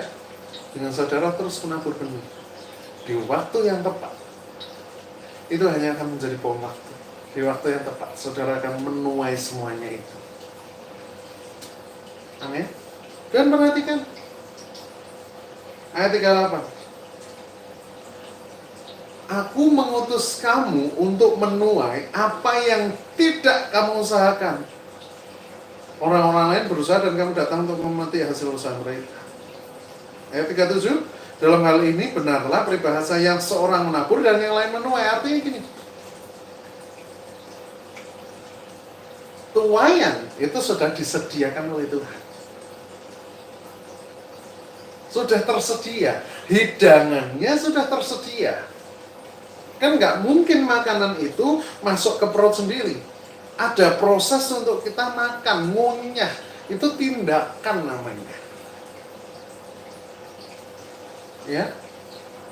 dengan saudara terus menabur benih di waktu yang tepat, itu hanya akan menjadi bom waktu. Di waktu yang tepat, saudara akan menuai semuanya itu. Amin. Dan perhatikan ayat 38. Aku mengutus kamu untuk menuai apa yang tidak kamu usahakan. Orang-orang lain berusaha dan kamu datang untuk memetik hasil usaha mereka. Ayat 37. Dalam hal ini benarlah peribahasa yang seorang menabur dan yang lain menuai. Artinya gini, tuaian itu sudah disediakan oleh Tuhan. Sudah tersedia, hidangannya sudah tersedia. Kan nggak mungkin makanan itu masuk ke perut sendiri. Ada proses untuk kita makan, ngunyah. Itu tindakan namanya. Ya,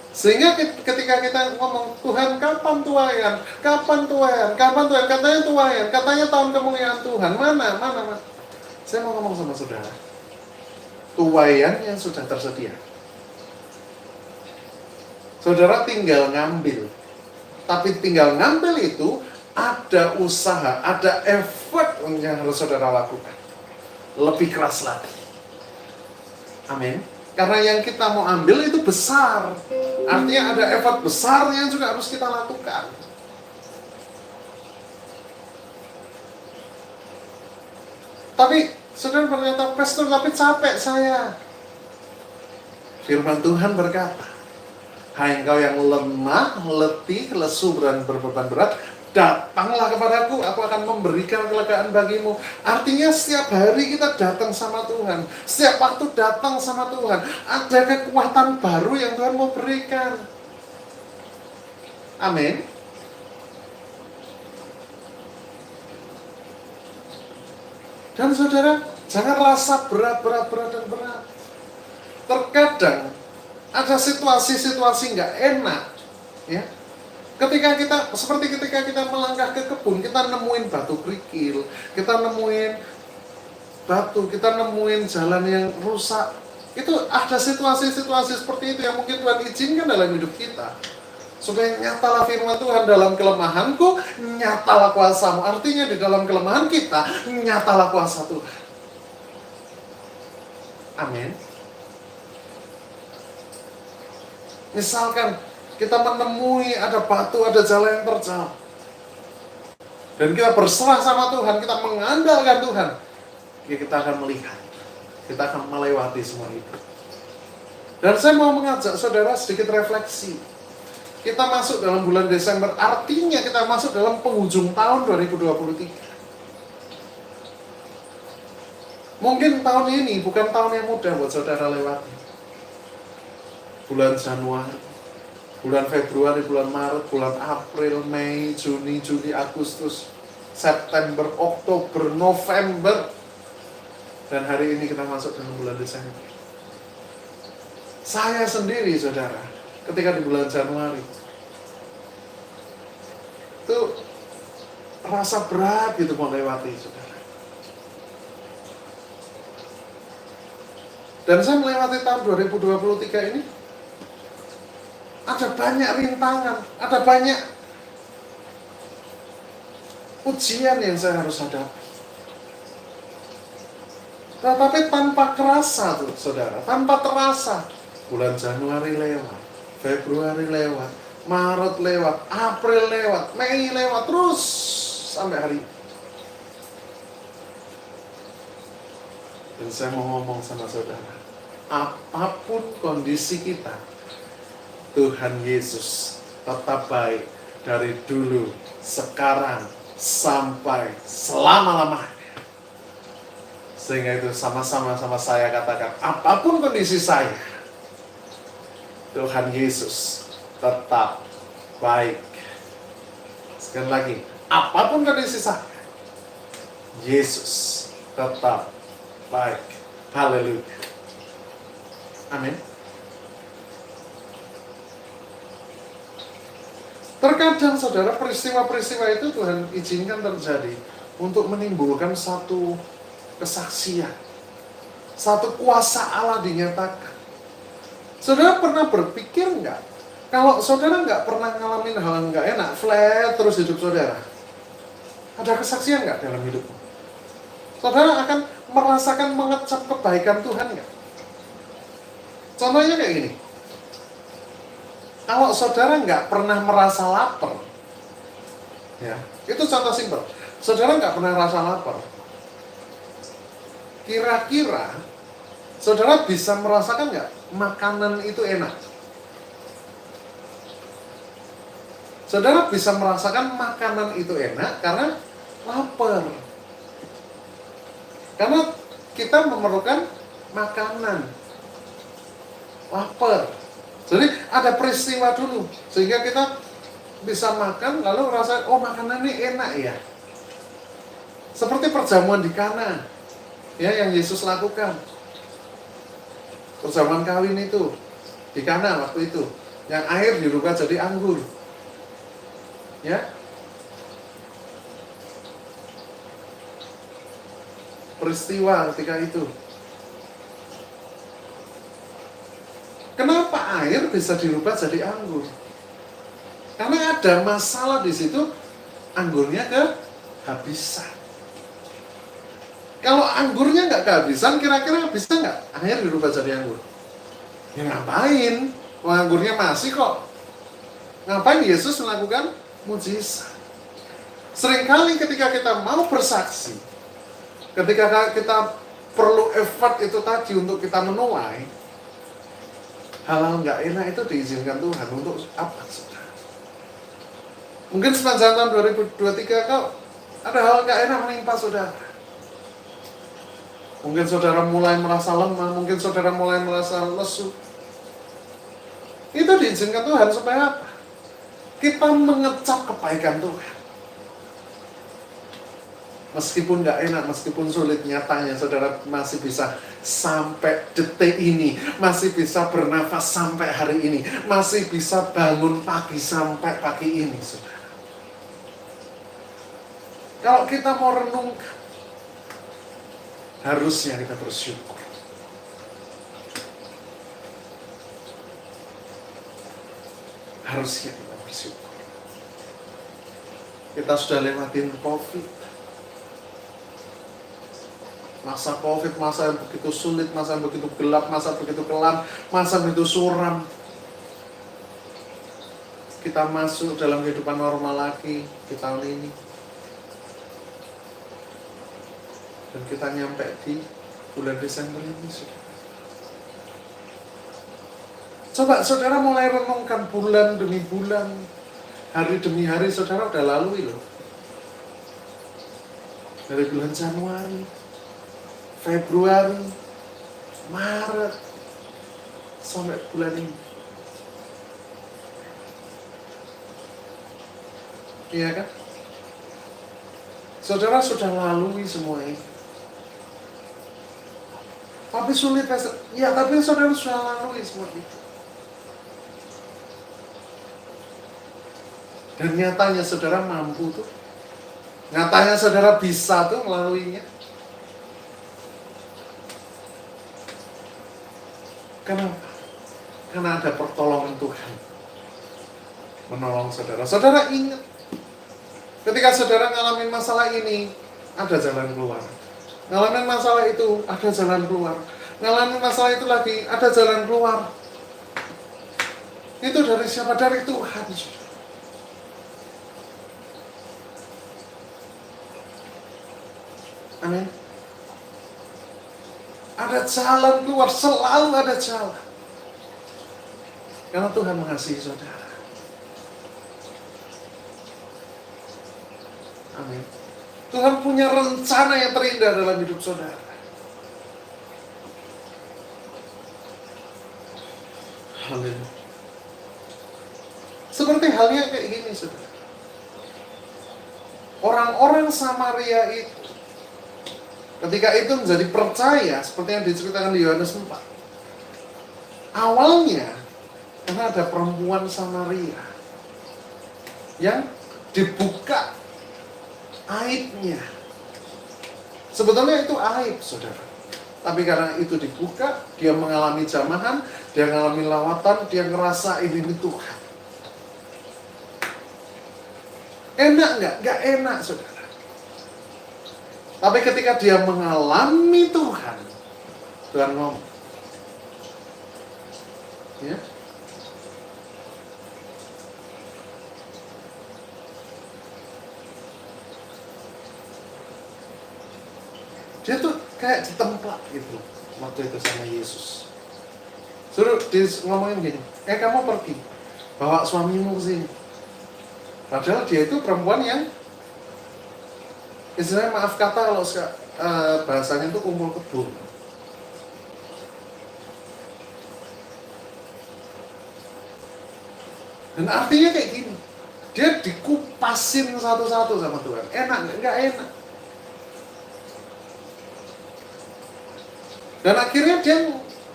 sehingga ketika kita ngomong, Tuhan kapan tuaian? Kapan tuaian? Kapan tuaian? Katanya tuaian, katanya tahun kemuliaan Tuhan. Mana? Saya mau ngomong sama saudara. Tuaian yang sudah tersedia. Saudara tinggal ngambil. Tapi tinggal ngambil itu ada usaha, ada effort yang harus saudara lakukan. Lebih keras lagi. Amin. Karena yang kita mau ambil itu besar. Artinya ada effort besar yang juga harus kita lakukan. Tapi saudara berkata, Pastor, tapi capek saya. Firman Tuhan berkata, hai engkau yang lemah, letih, lesu, dan berbeban berat, datanglah kepadaku, aku akan memberikan kelegaan bagimu. Artinya setiap hari kita datang sama Tuhan. Setiap waktu datang sama Tuhan. Ada kekuatan baru yang Tuhan mau berikan. Amin. Dan saudara, jangan rasa berat. Terkadang ada situasi-situasi nggak enak, ya. Ketika kita melangkah ke kebun, kita nemuin batu kerikil, kita nemuin batu, kita nemuin jalan yang rusak. Itu ada situasi-situasi seperti itu yang mungkin Tuhan izinkan dalam hidup kita. Supaya nyatalah firman Tuhan, dalam kelemahanku, nyatalah kuasamu. Artinya di dalam kelemahan kita, nyatalah kuasa Tuhan. Amin. Misalkan kita menemui ada batu, ada jalan yang terjal, dan kita berserah sama Tuhan, kita mengandalkan Tuhan, ya kita akan melihat, kita akan melewati semua itu. Dan saya mau mengajak saudara sedikit refleksi. Kita masuk dalam bulan Desember, artinya kita masuk dalam penghujung tahun 2023. Mungkin tahun ini bukan tahun yang mudah buat saudara lewati. Bulan Januari, bulan Februari, bulan Maret, bulan April, Mei, Juni, Juli, Agustus, September, Oktober, November. Dan hari ini kita masuk dalam bulan Desember. Saya sendiri, saudara, ketika di bulan Januari, itu rasa berat gitu melewati, saudara. Dan saya melewati tahun 2023 ini, ada banyak rintangan, ada banyak ujian yang saya harus hadapi. Tetapi tanpa kerasa tuh, saudara, tanpa terasa. Bulan Januari lewat, Februari lewat, Maret lewat, April lewat, Mei lewat, terus sampai hari ini. Dan saya mau ngomong sama saudara, apapun kondisi kita, Tuhan Yesus tetap baik dari dulu, sekarang, sampai selama-lamanya. Sehingga itu sama-sama saya katakan, apapun kondisi saya, Tuhan Yesus tetap baik. Sekali lagi, apapun kondisi saya, Yesus tetap baik. Haleluya. Amin. Terkadang saudara, peristiwa-peristiwa itu Tuhan izinkan terjadi untuk menimbulkan satu kesaksian, satu kuasa Allah dinyatakan. Saudara pernah berpikir nggak, kalau saudara nggak pernah ngalamin hal yang nggak enak, flat terus hidup saudara, ada kesaksian nggak dalam hidupmu? Saudara akan merasakan mengecap kebaikan Tuhan nggak? Contohnya kayak gini, kalau saudara nggak pernah merasa lapar, ya, itu contoh simpel. Saudara nggak pernah merasa lapar, kira-kira saudara bisa merasakan nggak makanan itu enak? Saudara bisa merasakan makanan itu enak karena lapar. Karena kita memerlukan makanan. Lapar. Jadi ada peristiwa dulu sehingga kita bisa makan lalu merasa, oh makanan ini enak ya. Seperti perjamuan di Kana, ya, yang Yesus lakukan. Perjamuan kawin itu di Kana waktu itu, yang air dirubah jadi anggur. Ya. Peristiwa ketika itu. Kenapa air bisa dirubah jadi anggur? Karena ada masalah di situ, anggurnya kehabisan. Kalau anggurnya nggak kehabisan, kira-kira bisa nggak air dirubah jadi anggur? Ya ngapain? Anggurnya masih kok. Ngapain Yesus melakukan mujizat? Seringkali ketika kita mau bersaksi, ketika kita perlu effort itu tadi untuk kita menuai, hal-hal nggak enak itu diizinkan Tuhan untuk apa, saudara? Mungkin sepanjang tahun 2023 kau ada hal nggak enak menimpa saudara. Mungkin saudara mulai merasa lemah, mungkin saudara mulai merasa lesu. Itu diizinkan Tuhan supaya apa? Kita mengecap kebaikan Tuhan. Meskipun nggak enak, meskipun sulit, nyatanya saudara masih bisa sampai detik ini, masih bisa bernafas sampai hari ini, masih bisa bangun pagi sampai pagi ini, saudara. Kalau kita mau renungkan, harusnya kita bersyukur. Harusnya kita bersyukur. Kita sudah lewatin COVID. Masa COVID, masa yang begitu sulit, masa yang begitu gelap, masa begitu kelam, masa begitu suram. Kita masuk dalam kehidupan normal lagi di tahun ini. Dan kita nyampe di bulan Desember ini, saudara. Coba saudara mulai renungkan bulan demi bulan, hari demi hari saudara udah lalui loh. Dari bulan Januari, Februari, Maret, sampai bulan ini. Iya kan? Saudara sudah lalui semua ini. Tapi sulit, ya tapi saudara sudah lalui semua itu. Dan nyatanya saudara mampu tuh. Nyatanya saudara bisa tuh melaluinya. Kenapa? Karena ada pertolongan Tuhan menolong saudara. Saudara ingat, ketika saudara ngalamin masalah ini, ada jalan keluar. Ngalamin masalah itu, ada jalan keluar. Ngalamin masalah itu lagi, ada jalan keluar. Itu dari siapa? Dari Tuhan. Amin. Ada jalan keluar, selalu ada jalan. Karena Tuhan mengasihi saudara. Amin. Tuhan punya rencana yang terindah dalam hidup saudara. Haleluya. Seperti halnya kayak gini, saudara. Orang-orang Samaria itu, ketika itu menjadi percaya, seperti yang diceritakan di Yohanes 4. Awalnya, karena ada perempuan Samaria yang dibuka aibnya. Sebetulnya itu aib, saudara. Tapi karena itu dibuka, dia mengalami jamahan, dia mengalami lawatan, dia ngerasa ini Tuhan. Enak nggak? Nggak enak, saudara. Tapi ketika dia mengalami Tuhan, Tuhan ngomong. Ya. Dia tuh kayak ditemplak gitu waktu itu sama Yesus. Suruh dia ngomongin gini, kamu pergi, bawa suamimu ke sini. Padahal dia itu perempuan yang istilahnya, maaf kata kalau bahasanya itu kumpul kebo. Dan artinya kayak gini, dia dikupasin satu-satu sama Tuhan. Enak nggak? Nggak enak. Dan akhirnya dia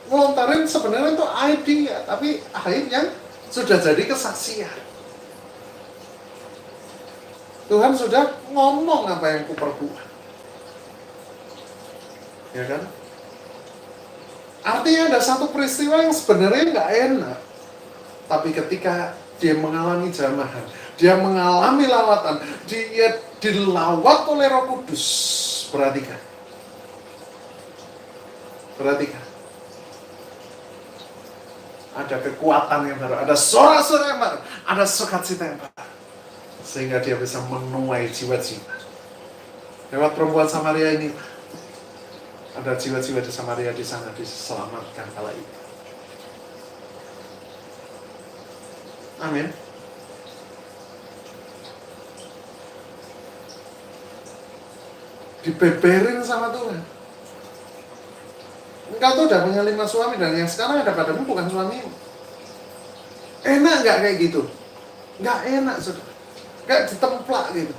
ngelontarin sebenarnya itu aib dia, tapi aib yang sudah jadi kesaksian. Tuhan sudah ngomong apa yang kuperbuat. Ya kan? Artinya ada satu peristiwa yang sebenarnya nggak enak. Tapi ketika dia mengalami jamahan, dia mengalami lawatan, dia dilawat oleh Roh Kudus. Perhatikan. Ada kekuatan yang baru, ada sorak-sorak yang baru, ada sukacita yang baru. Sehingga dia bisa menuai jiwa-jiwa. Lewat perempuan Samaria ini, ada jiwa-jiwa di Samaria di sana diselamatkan kala itu. Amin. Dibeberin sama Tuhan. Engkau tuh udah punya 5 suami, dan yang sekarang ada padamu bukan suamimu. Enak nggak kayak gitu? Nggak enak, saudara. Kayak ditemplak gitu.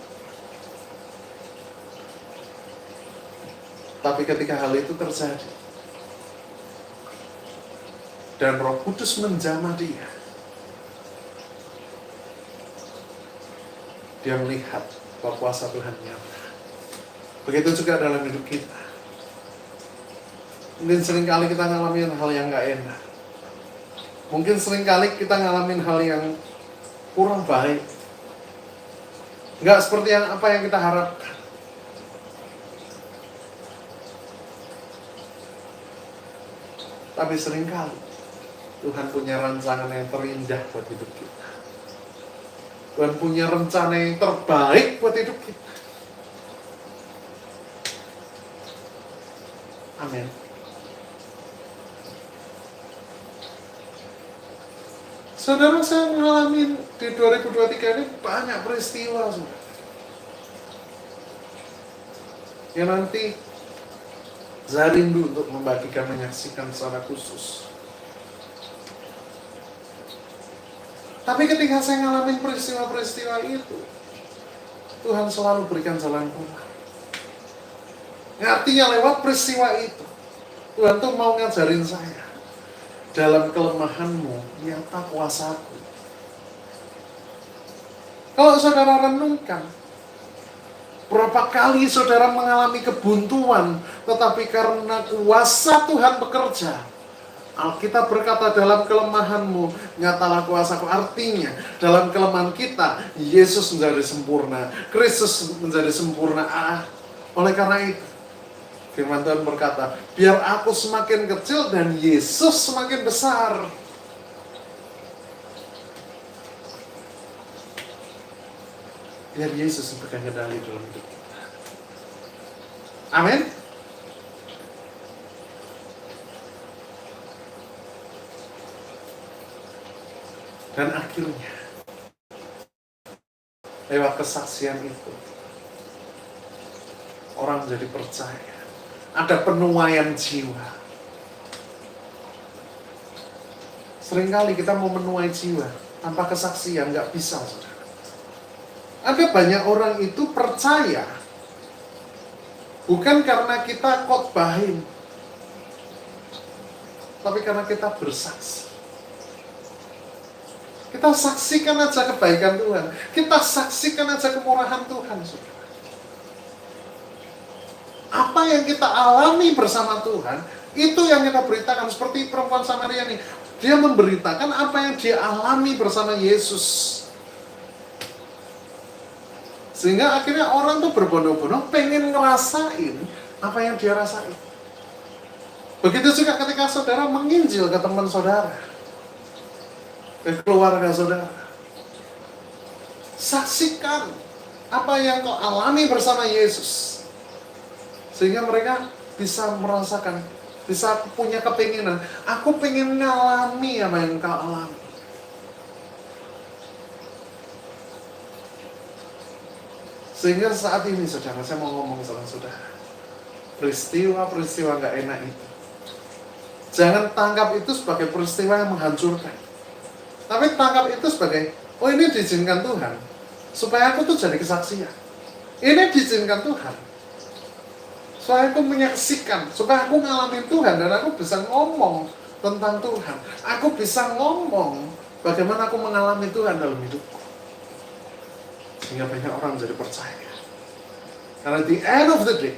Tapi ketika hal itu terjadi, dan Roh Kudus menjamah dia, dia melihat bahwa kuasa Tuhan nyata. Begitu juga dalam hidup kita. Mungkin seringkali kita ngalamin hal yang gak enak. Mungkin seringkali kita ngalamin hal yang kurang baik. Gak seperti apa yang kita harapkan. Tapi seringkali Tuhan punya rancangan yang terindah buat hidup kita. Tuhan punya rencana yang terbaik buat hidup kita. Amin. Saudara, saya mengalami di 2023 ini banyak peristiwa, saudara. Yang nanti saya rindu untuk membagikan, menyaksikan secara khusus. Tapi ketika saya ngalamin peristiwa-peristiwa itu, Tuhan selalu berikan jalan keluar. Artinya lewat peristiwa itu, Tuhan tuh mau ngajarin saya, dalam kelemahanmu nyata kuasaku. Kalau saudara renungkan, berapa kali saudara mengalami kebuntuan, tetapi karena kuasa Tuhan bekerja. Alkitab berkata, dalam kelemahanmu nyatalah kuasaku. Artinya dalam kelemahan kita, Yesus menjadi sempurna, Kristus menjadi sempurna. Oleh karena itu, firman Tuhan berkata, biar aku semakin kecil dan Yesus semakin besar. Biar Yesus yang pegang kendali dalam hidup kita. Amin. Dan akhirnya, lewat kesaksian itu, orang jadi percaya. Ada penuaian jiwa. Seringkali kita mau menuai jiwa tanpa kesaksian, nggak bisa, saudara. Ada banyak orang itu percaya bukan karena kita khotbahin, tapi karena kita bersaksi. Kita saksikan aja kebaikan Tuhan. Kita saksikan aja kemurahan Tuhan, saudara. Apa yang kita alami bersama Tuhan, itu yang kita beritakan. Seperti perempuan Samaria ini, dia memberitakan apa yang dia alami bersama Yesus. Sehingga akhirnya orang tuh berbondong-bondong pengen ngerasain apa yang dia rasain. Begitu juga ketika saudara menginjil ke teman saudara, ke keluarga saudara. Saksikan apa yang kau alami bersama Yesus. Sehingga mereka bisa merasakan, bisa punya kepinginan. Aku pengen ngalami apa yang kau alami. Sehingga saat ini saudara, saya mau ngomong sama saudara. Peristiwa-peristiwa gak enak itu, jangan tangkap itu sebagai peristiwa yang menghancurkan. Tapi tangkap itu sebagai, oh ini diizinkan Tuhan, supaya aku tuh jadi kesaksian. Ini diizinkan Tuhan, supaya aku menyaksikan, supaya aku ngalamin Tuhan, dan aku bisa ngomong tentang Tuhan. Aku bisa ngomong bagaimana aku mengalami Tuhan dalam hidupku. Sehingga banyak orang jadi percaya. Karena di end of the day,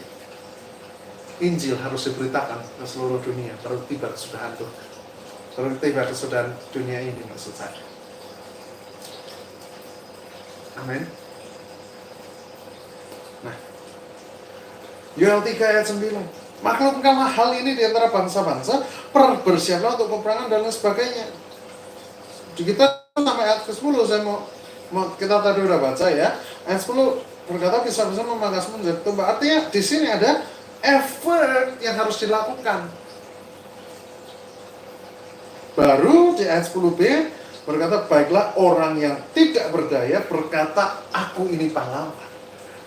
Injil harus diberitakan ke seluruh dunia. Baru tiba kesudahan Tuhan. Baru tiba kesudahan dunia ini, maksud saya. Amin. Nah, Yoel 3 ayat 9. Maklumkanlah hal ini di antara bangsa-bangsa, bersiaplah untuk peperangan dan lain sebagainya. Kita sampai ayat ke-10, saya mau kita tadi udah baca ya. Ayat 10 berkata bisa-bisa memangkasmu menjadi domba. Artinya di sini ada effort yang harus dilakukan. Baru di ayat 10b berkata, baiklah orang yang tidak berdaya berkata, aku ini pahlawan.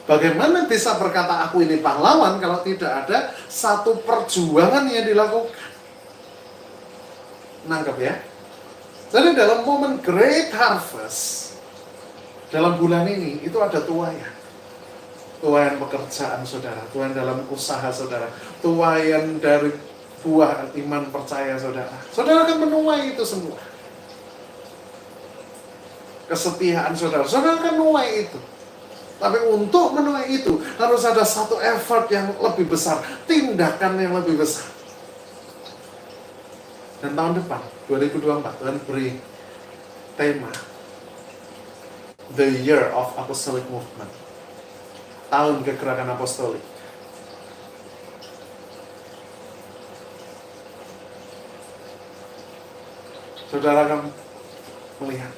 Bagaimana bisa berkata aku ini pahlawan kalau tidak ada satu perjuangan yang dilakukan? Nangkep ya? Jadi dalam momen Great Harvest, dalam bulan ini, itu ada tuayan. Tuayan pekerjaan saudara, tuayan dalam usaha saudara, tuayan dari buah iman percaya saudara. Saudara akan menuai itu semua. Kesetiaan saudara, saudara akan menuai itu. Tapi untuk menuai itu harus ada satu effort yang lebih besar, tindakan yang lebih besar. Dan tahun depan 2024 Tuhan beri tema The Year of Apostolic Movement, tahun kegerakan apostolik. Saudara akan melihat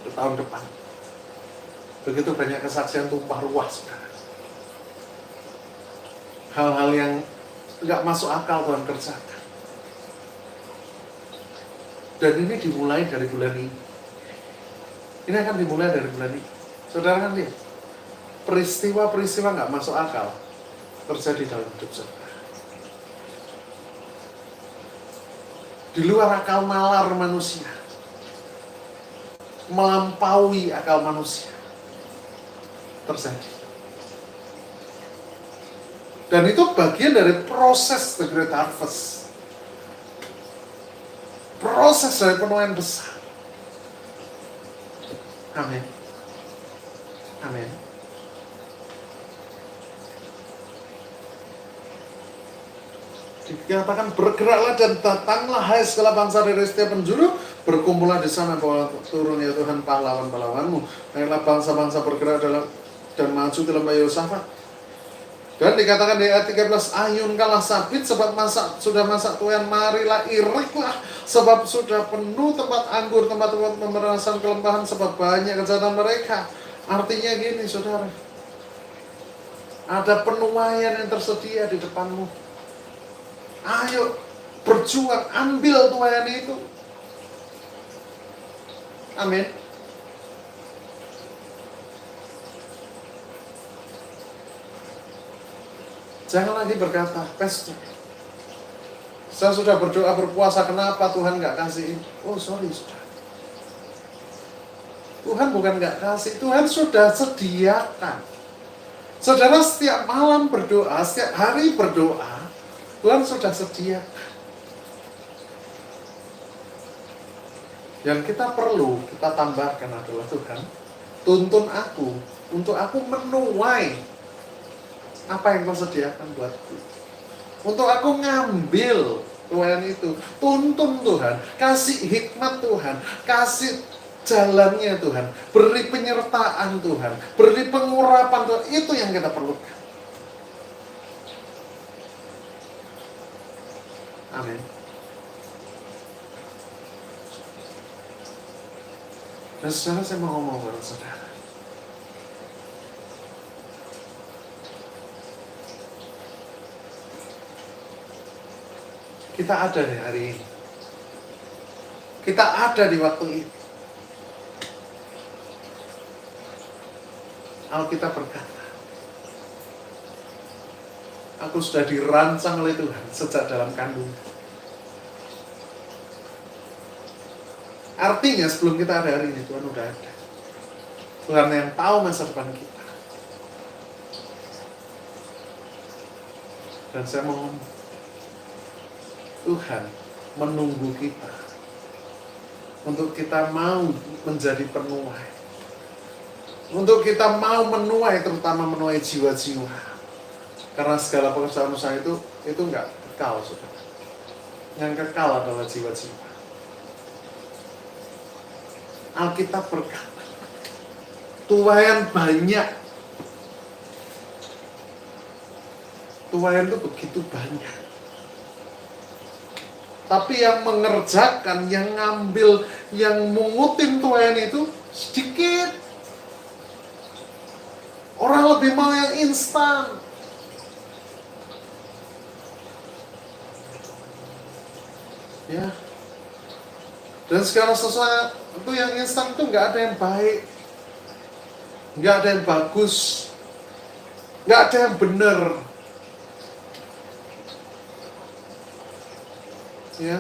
di tahun depan begitu banyak kesaksian tumpah ruah, saudara. Hal-hal yang gak masuk akal Tuhan kerjakan. Dan ini dimulai dari bulan ini. Ini akan dimulai dari bulan ini. Saudara kan lihat, peristiwa-peristiwa gak masuk akal terjadi dalam hidup saudara. Di luar akal nalar manusia, melampaui akal manusia terjadi. Dan itu bagian dari proses The Great Harvest. Proses dari penuaian besar. Amin. Amin. Dikatakan bergeraklah dan datanglah hai segala bangsa dari setiap penjuru, berkumpullah di sana bahwa turun ya Tuhan pahlawan-pahlawanmu. Baiklah bangsa-bangsa bergerak dan maju dalam Yehosafat. Dan dikatakan di ayat 13, ayunkanlah sabit sebab sudah masak tuayan, marilah iriklah sebab sudah penuh tempat anggur, tempat-tempat pemerasan kelempahan sebab banyak kejahatan mereka. Artinya gini saudara, ada penuaian yang tersedia di depanmu. Ayo berjuang, ambil tuayan itu. Amin. Jangan lagi berkata, Pastor, saya sudah berdoa berpuasa, kenapa Tuhan nggak kasih? Oh sorry, sudah. Tuhan bukan nggak kasih, Tuhan sudah sediakan. Saudara setiap malam berdoa, setiap hari berdoa, Tuhan sudah sediakan. Yang kita perlu kita tambahkan adalah Tuhan, tuntun aku untuk aku menuai apa yang Kau sediakan buatku. Untuk aku ngambil tuayan itu. Tuntun Tuhan, kasih hikmat Tuhan, kasih jalannya Tuhan, beri penyertaan Tuhan, beri pengurapan Tuhan. Itu yang kita perlukan. Amin. Dan saudara, saya mau ngomong kepada saudara, kita ada di hari ini, kita ada di waktu ini. Alkitab berkata, aku sudah dirancang oleh Tuhan sejak dalam kandungan. Artinya sebelum kita ada hari ini, Tuhan udah ada. Tuhan yang tahu masa depan kita. Dan saya mau ngomong, Tuhan menunggu kita untuk kita mau menjadi penuai, untuk kita mau menuai, terutama menuai jiwa-jiwa. Karena segala pekerjaan usaha itu nggak kekal, saudara. Yang kekal adalah jiwa-jiwa. Alkitab berkata, tuaian banyak. Tuaian itu begitu banyak. Tapi yang mengerjakan, yang ngambil, yang mengutin tuaian itu sedikit. Orang lebih mau yang instan. Ya. Dan segala sesuatu itu yang instan itu nggak ada yang baik, nggak ada yang bagus, nggak ada yang benar. Ya.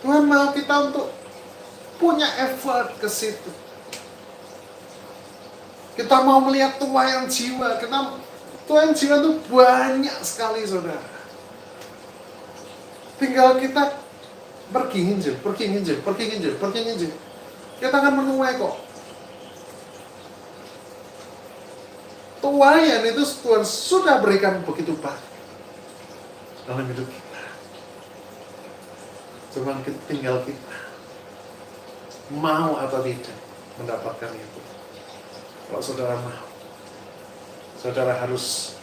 Tuhan mau kita untuk punya effort ke situ. Kita mau melihat tuaian jiwa. Tuaian jiwa itu banyak sekali, saudara. Tinggal kita pergi nginjil. Kita akan menuai kok. Tuaian itu Tuhan sudah berikan begitu banyak dalam hidup kita. Cuma tinggal kita mau atau tidak mendapatkan itu. Kalau saudara mau, saudara harus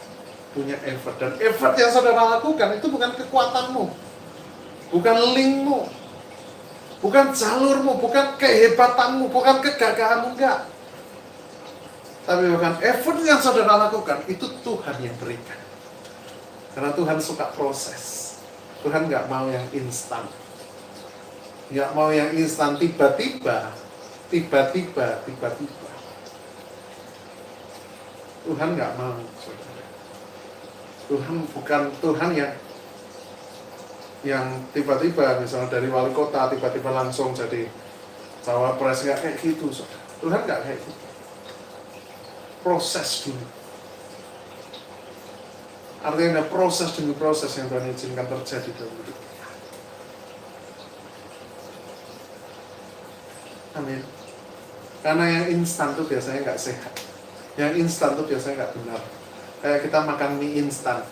punya effort. Dan effort yang saudara lakukan itu bukan kekuatanmu, bukan linkmu, bukan jalurmu, bukan kehebatanmu, bukan kegagahanmu, enggak. Tapi bukan effort yang saudara lakukan, itu Tuhan yang berikan. Karena Tuhan suka proses. Tuhan nggak mau yang instan. Nggak mau yang instan tiba-tiba. Tuhan nggak mau, saudara. Tuhan bukan Tuhan yang tiba-tiba, misalnya dari wali kota tiba-tiba langsung jadi cawapres, nggak kayak gitu, saudara. Tuhan nggak kayak gitu. Proses dulu. Artinya ada proses demi proses yang Tuhan izinkan terjadi dalam hidup kita. Amin. Karena yang instan itu biasanya nggak sehat. Yang instan itu biasanya nggak benar. Kayak kita makan mie instan.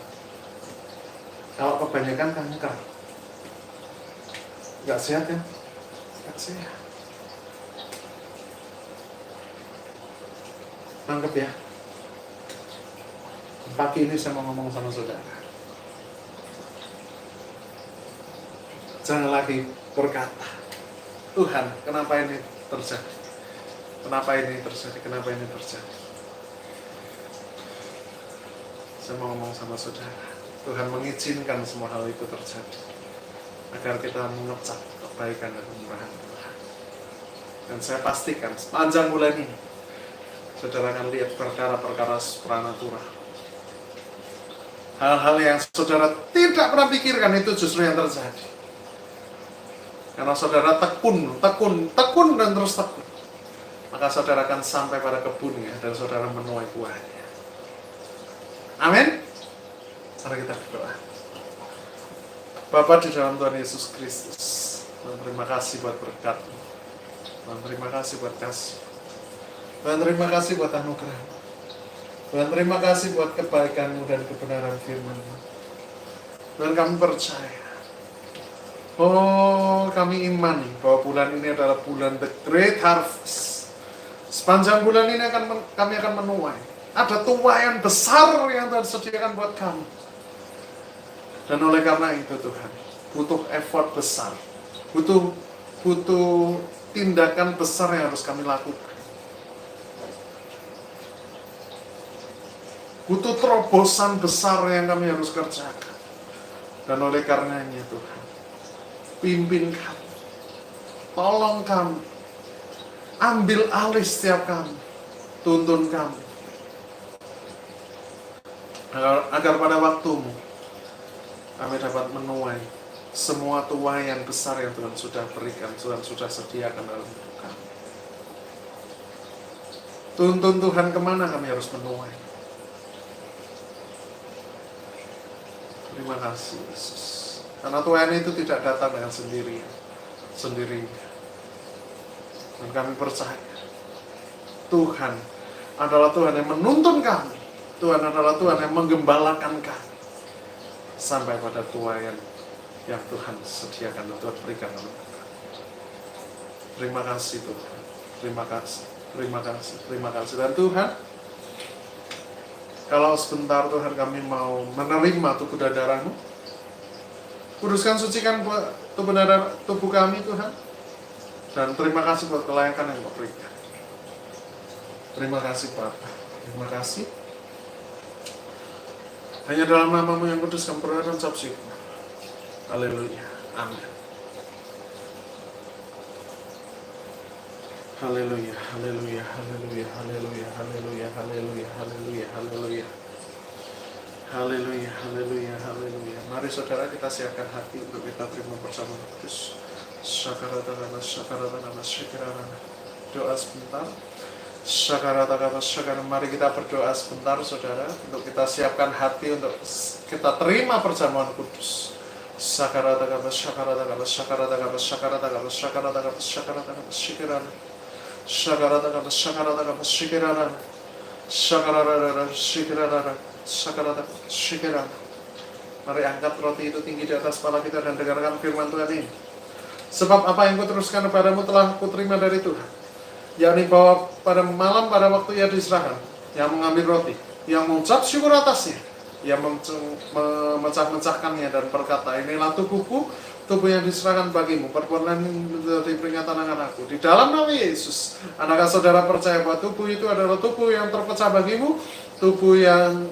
Kalau kebanyakan kanker. Nggak sehat kan? Nggak sehat. Nangkep ya? Pagi ini saya mau ngomong sama saudara. Jangan lagi berkata, Tuhan, kenapa ini terjadi? Kenapa ini terjadi? Saya mau ngomong sama saudara. Tuhan mengizinkan semua hal itu terjadi agar kita mengecap kebaikan dan kemurahan Tuhan. Dan saya pastikan sepanjang bulan ini saudara akan lihat perkara-perkara supranatural. Hal-hal yang saudara tidak pernah pikirkan itu justru yang terjadi. Karena saudara tekun dan terus tekun, maka saudara akan sampai pada kebunnya dan saudara menuai buahnya. Amin. Mari kita berdoa. Bapa di dalam Tuhan Yesus Kristus, terima kasih buat berkat-Mu. Tuhan, terima kasih buat kasih. Tuhan, terima kasih buat anugerah. Tuhan, terima kasih buat kebaikan-Mu dan kebenaran firman-Mu. Tuhan, kami percaya. Oh, kami imani bahwa bulan ini adalah bulan the great harvest. Sepanjang bulan ini kami akan menuai. Ada tuaian besar yang Tuhan sediakan buat kami. Dan oleh karena itu Tuhan, butuh effort besar. Butuh tindakan besar yang harus kami lakukan. Butuh terobosan besar yang kami harus kerjakan. Dan oleh karenanya Tuhan, pimpin kami, tolong kami, ambil alih setiap kami, tuntun kami, agar pada waktu-Mu kami dapat menuai semua tuaian besar yang Tuhan sudah berikan, Tuhan sudah sediakan dalam hidup kami. Tuntun Tuhan kemana kami harus menuai. Terima kasih Yesus. Karena tuaian itu tidak datang dengan sendirinya. Dan kami percaya Tuhan adalah Tuhan yang menuntun kami. Tuhan adalah Tuhan yang menggembalakan kami sampai pada tuaian yang Tuhan sediakan dan Tuhan berikan oleh kami. Terima kasih Tuhan. Terima kasih. Dan Tuhan, kalau sebentar Tuhan kami mau menerima tubuh dan darah-Mu, kuduskan, sucikan tubuh kami Tuhan. Dan terima kasih buat kelayakan yang Kau berikan. Terima kasih Bapa. Terima kasih. Hanya dalam nama-Mu yang kudus kami berdoa dan ucap syukur. Haleluya. Amin. Haleluya. Haleluya. Haleluya. Haleluya. Haleluya. Haleluya. Haleluya. Haleluya. Haleluya, haleluya, haleluya. Mari saudara kita siapkan hati untuk kita terima bersama Kudus. Syakaratana, syakaratana, syakaratana. Doa sebentar. Syakaratana, syakaratana. Mari kita berdoa sebentar saudara, untuk kita siapkan hati untuk kita terima perjamuan Kudus. Syakaratana, syakaratana, syakaratana, syakaratana, syakaratana, syakaratana, syakaratana. Syakaratana, syakaratana, syakaratana. Syakaratana, syakaratana. Syakaratana, syakaratana. Mari angkat roti itu tinggi di atas kepala kita dan dengarkan firman Tuhan ini. Sebab apa yang kuteruskan kepadamu telah kuterima dari Tuhan, yakni bahwa pada malam pada waktu Ia diserahkan, yang mengambil roti, yang mengucap syukur atasnya, yang memecah-mecahkannya dan berkata, inilah tubuhku, tubuh yang diserahkan bagimu, perbuatan menjadi peringatan akan aku. Di dalam nama Yesus, adakah saudara percaya bahwa tubuh itu adalah tubuh yang terpecah bagimu, tubuh yang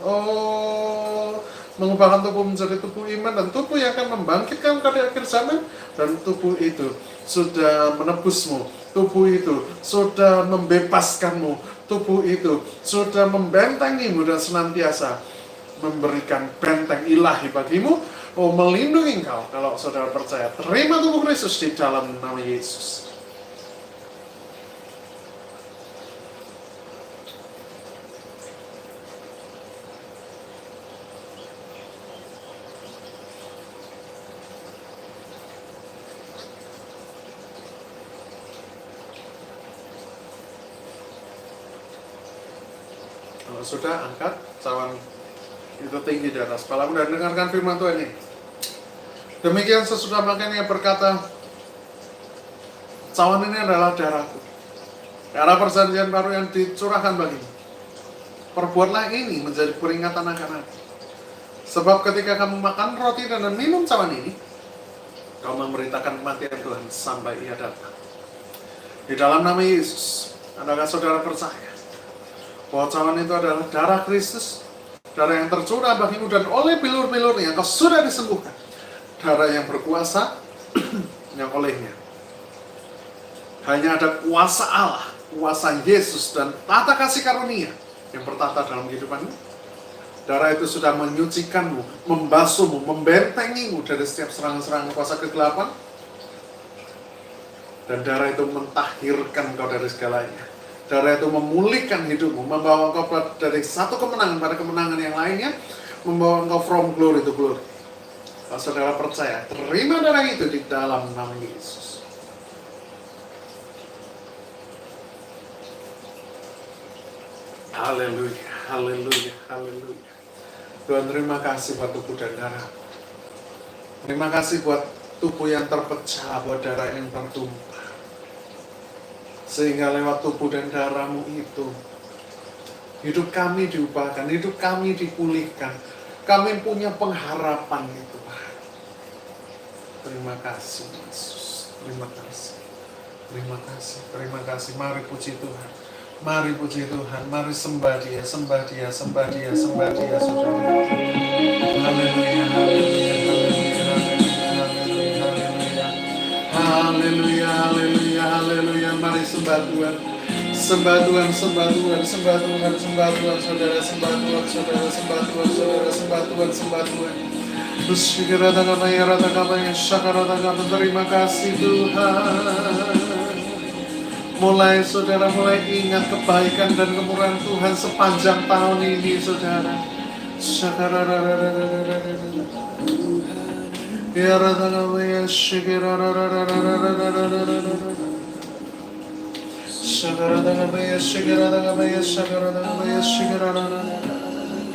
mengubahkan tubuh menjadi tubuh iman, dan tubuh yang akan membangkitkan pada akhir zaman, dan tubuh itu sudah menebusmu, tubuh itu sudah membebaskanmu, tubuh itu sudah membentengimu dan senantiasa memberikan benteng ilahi bagimu, melindungi engkau. Kalau saudara percaya, terima tubuh Kristus di dalam nama Yesus. Kalau sudah, angkat cawan itu tinggi di atas kepalamu dan dengarkan firman Tuhan ini. Demikian sesudah makan Ia berkata, cawan ini adalah darahku, darah perjanjian baru yang dicurahkan bagimu. Perbuatlah ini menjadi peringatan akan aku. Sebab ketika kamu makan roti dan minum cawan ini, kamu memberitakan kematian Tuhan sampai Ia datang. Di dalam nama Yesus, adakah saudara percaya bahwa cawan itu adalah darah Kristus, darah yang tercurah bagimu, dan oleh bilur-bilurnya engkau sudah disembuhkan. Darah yang berkuasa yang olehnya hanya ada kuasa Allah kuasa Yesus dan tata kasih karunia yang bertata dalam kehidupanmu. Darah itu sudah menyucikanmu, membasuhmu, membentengimu dari setiap serangan-serangan kuasa kegelapan. Dan darah itu mentahirkan kau dari segalanya. Darah itu memulihkan hidupmu, membawa kau dari satu kemenangan pada kemenangan yang lainnya, membawa kau from glory to glory. Kalau saudara percaya, terima darah itu di dalam nama Yesus. Haleluya, haleluya, haleluya. Tuhan, terima kasih buat tubuh dan darah. Terima kasih buat tubuh yang terpecah, buat darah yang tertumpah. Sehingga lewat tubuh dan darahmu itu, hidup kami diubahkan, hidup kami dipulihkan. Kami punya pengharapan itu, Pak. Terima kasih, Yesus. Terima kasih. Terima kasih, terima kasih. Mari puji Tuhan. Mari puji Tuhan, mari sembah Dia, sembah Dia, sembah Dia, sembah Dia, saudara. Haleluya, haleluya, haleluya, haleluya, haleluya, haleluya, haleluya. Mari sembah Tuhan, sembah Tuhan, sembah Tuhan, sembah Tuhan, sembah Tuhan, saudara, sembah Tuhan, saudara, sembah Tuhan, saudara, sembah Tuhan, sembah Tuhan. Terima kasih Tuhan. Mulai saudara mulai ingat kebaikan dan kemurahan Tuhan sepanjang tahun ini, saudara.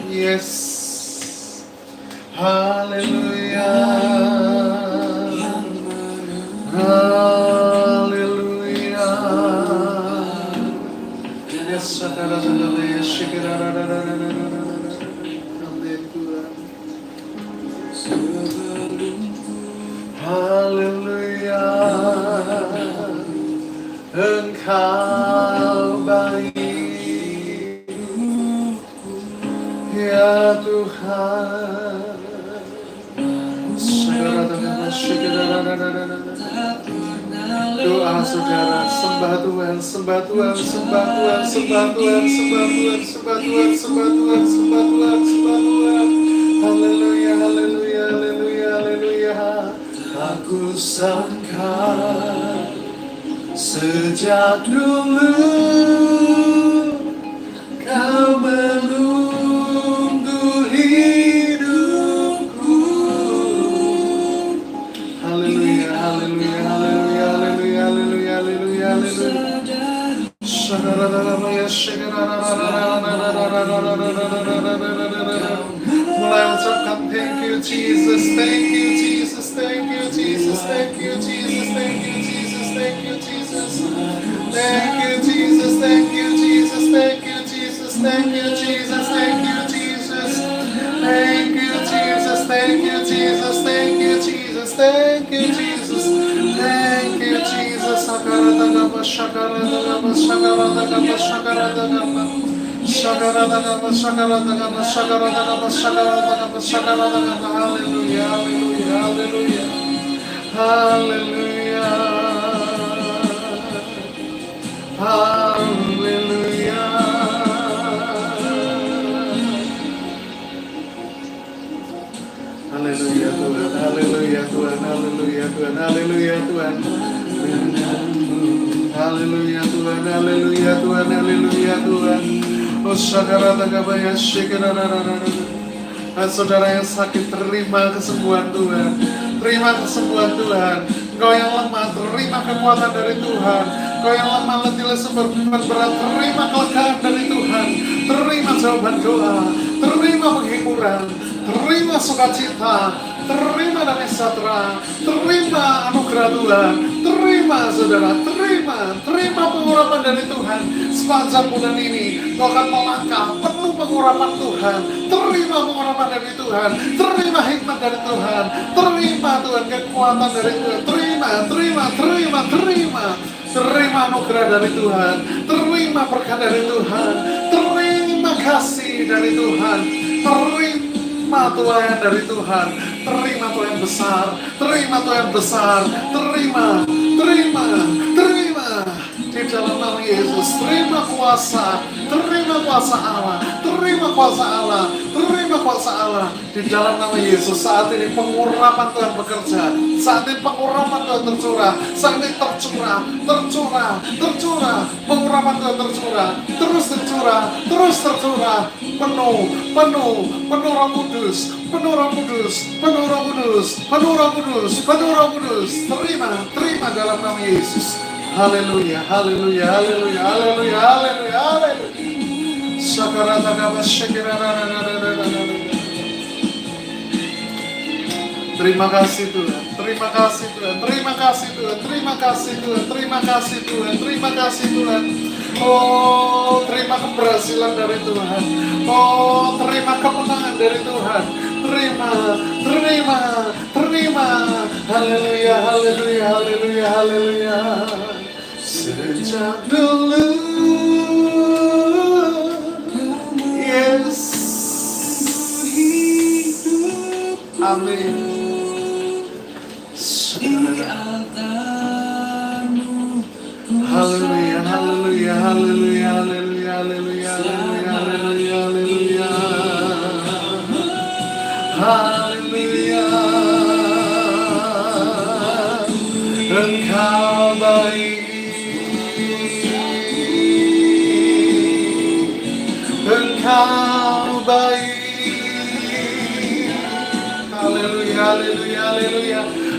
Yes. Haleluya. Haleluya. Haleluya. Engkau baik, ya Tuhan. Doa saudara, sembah Tuhan, sembah Tuhan, sembah Tuhan, sembah Tuhan, sembah Tuhan, sembah Tuhan, sembah Tuhan, sembah Tuhan, sembah Tuhan. Haleluya, haleluya, haleluya, haleluya. Aku sangka sejak dulu Kau menunggu hidupku. Haleluya, haleluya, haleluya, haleluya, haleluya, haleluya, haleluya. Mulai ucapkan thank you Jesus, thank you Jesus, thank you Jesus, thank you Jesus, thank you Jesus, thank you Jesus, thank you Jesus, thank you Jesus, thank you Jesus, thank you Jesus, thank you Jesus, thank you Jesus, thank you Jesus, thank you Jesus, thank you Jesus, thank you Jesus. Shakaradagama, shakaradagama, shakaradagama, shakaradagama, shakaradagama, shakaradagama, shakaradagama, shakaradagama, shakaradagama. Hallelujah, hallelujah, hallelujah, hallelujah, hallelujah. Haleluya Tuhan, haleluya Tuhan, haleluya Tuhan, haleluya Tuhan. Haleluya Tuhan, haleluya Tuhan, haleluya Tuhan. Oh syakaratagabaya syikirarararara. Saudara yang sakit, terima kesembuhan Tuhan. Terima kesembuhan Tuhan. Kau yang lemah, terima kekuatan dari Tuhan. Kau yang lemah, letih, lesu, beban berat, terima kelegaan dari Tuhan. Terima jawaban doa. Terima penghiburan. Terima sukacita. Terima damai sejahtera. Terima anugerah Tuhan. Terima saudara. Terima pengurapan dari Tuhan. Sepanjang bulan ini kau akan melangkah penuh pengurapan Tuhan. Terima pengurapan dari Tuhan. Terima hikmat dari Tuhan. Terima Tuhan kekuatan dari Tuhan. Terima anugerah dari Tuhan. Terima berkat dari Tuhan. Terima kasih dari Tuhan. Terima Tuhan dari Tuhan. Terima Tuhan besar. Terima Tuhan besar. Terima. Di dalam nama Yesus. Terima kuasa Allah, terima kuasa Allah, terima kuasa Allah. Di dalam nama Yesus, saat ini pengurapan Tuhan bekerja, saat ini pengurapan Tuhan tercurah, saat ini tercurah, pengurapan Tuhan tercurah, terus tercurah, penuh Roh Kudus, penuh Roh Kudus. Terima dalam nama Yesus. Haleluya. Terima kasih Tuhan. Oh, terima keberhasilan dari Tuhan. Oh, terima kemenangan dari Tuhan. Terima. Haleluya. Sejak dulu, yes. Amin. Haleluya. Engkau baik.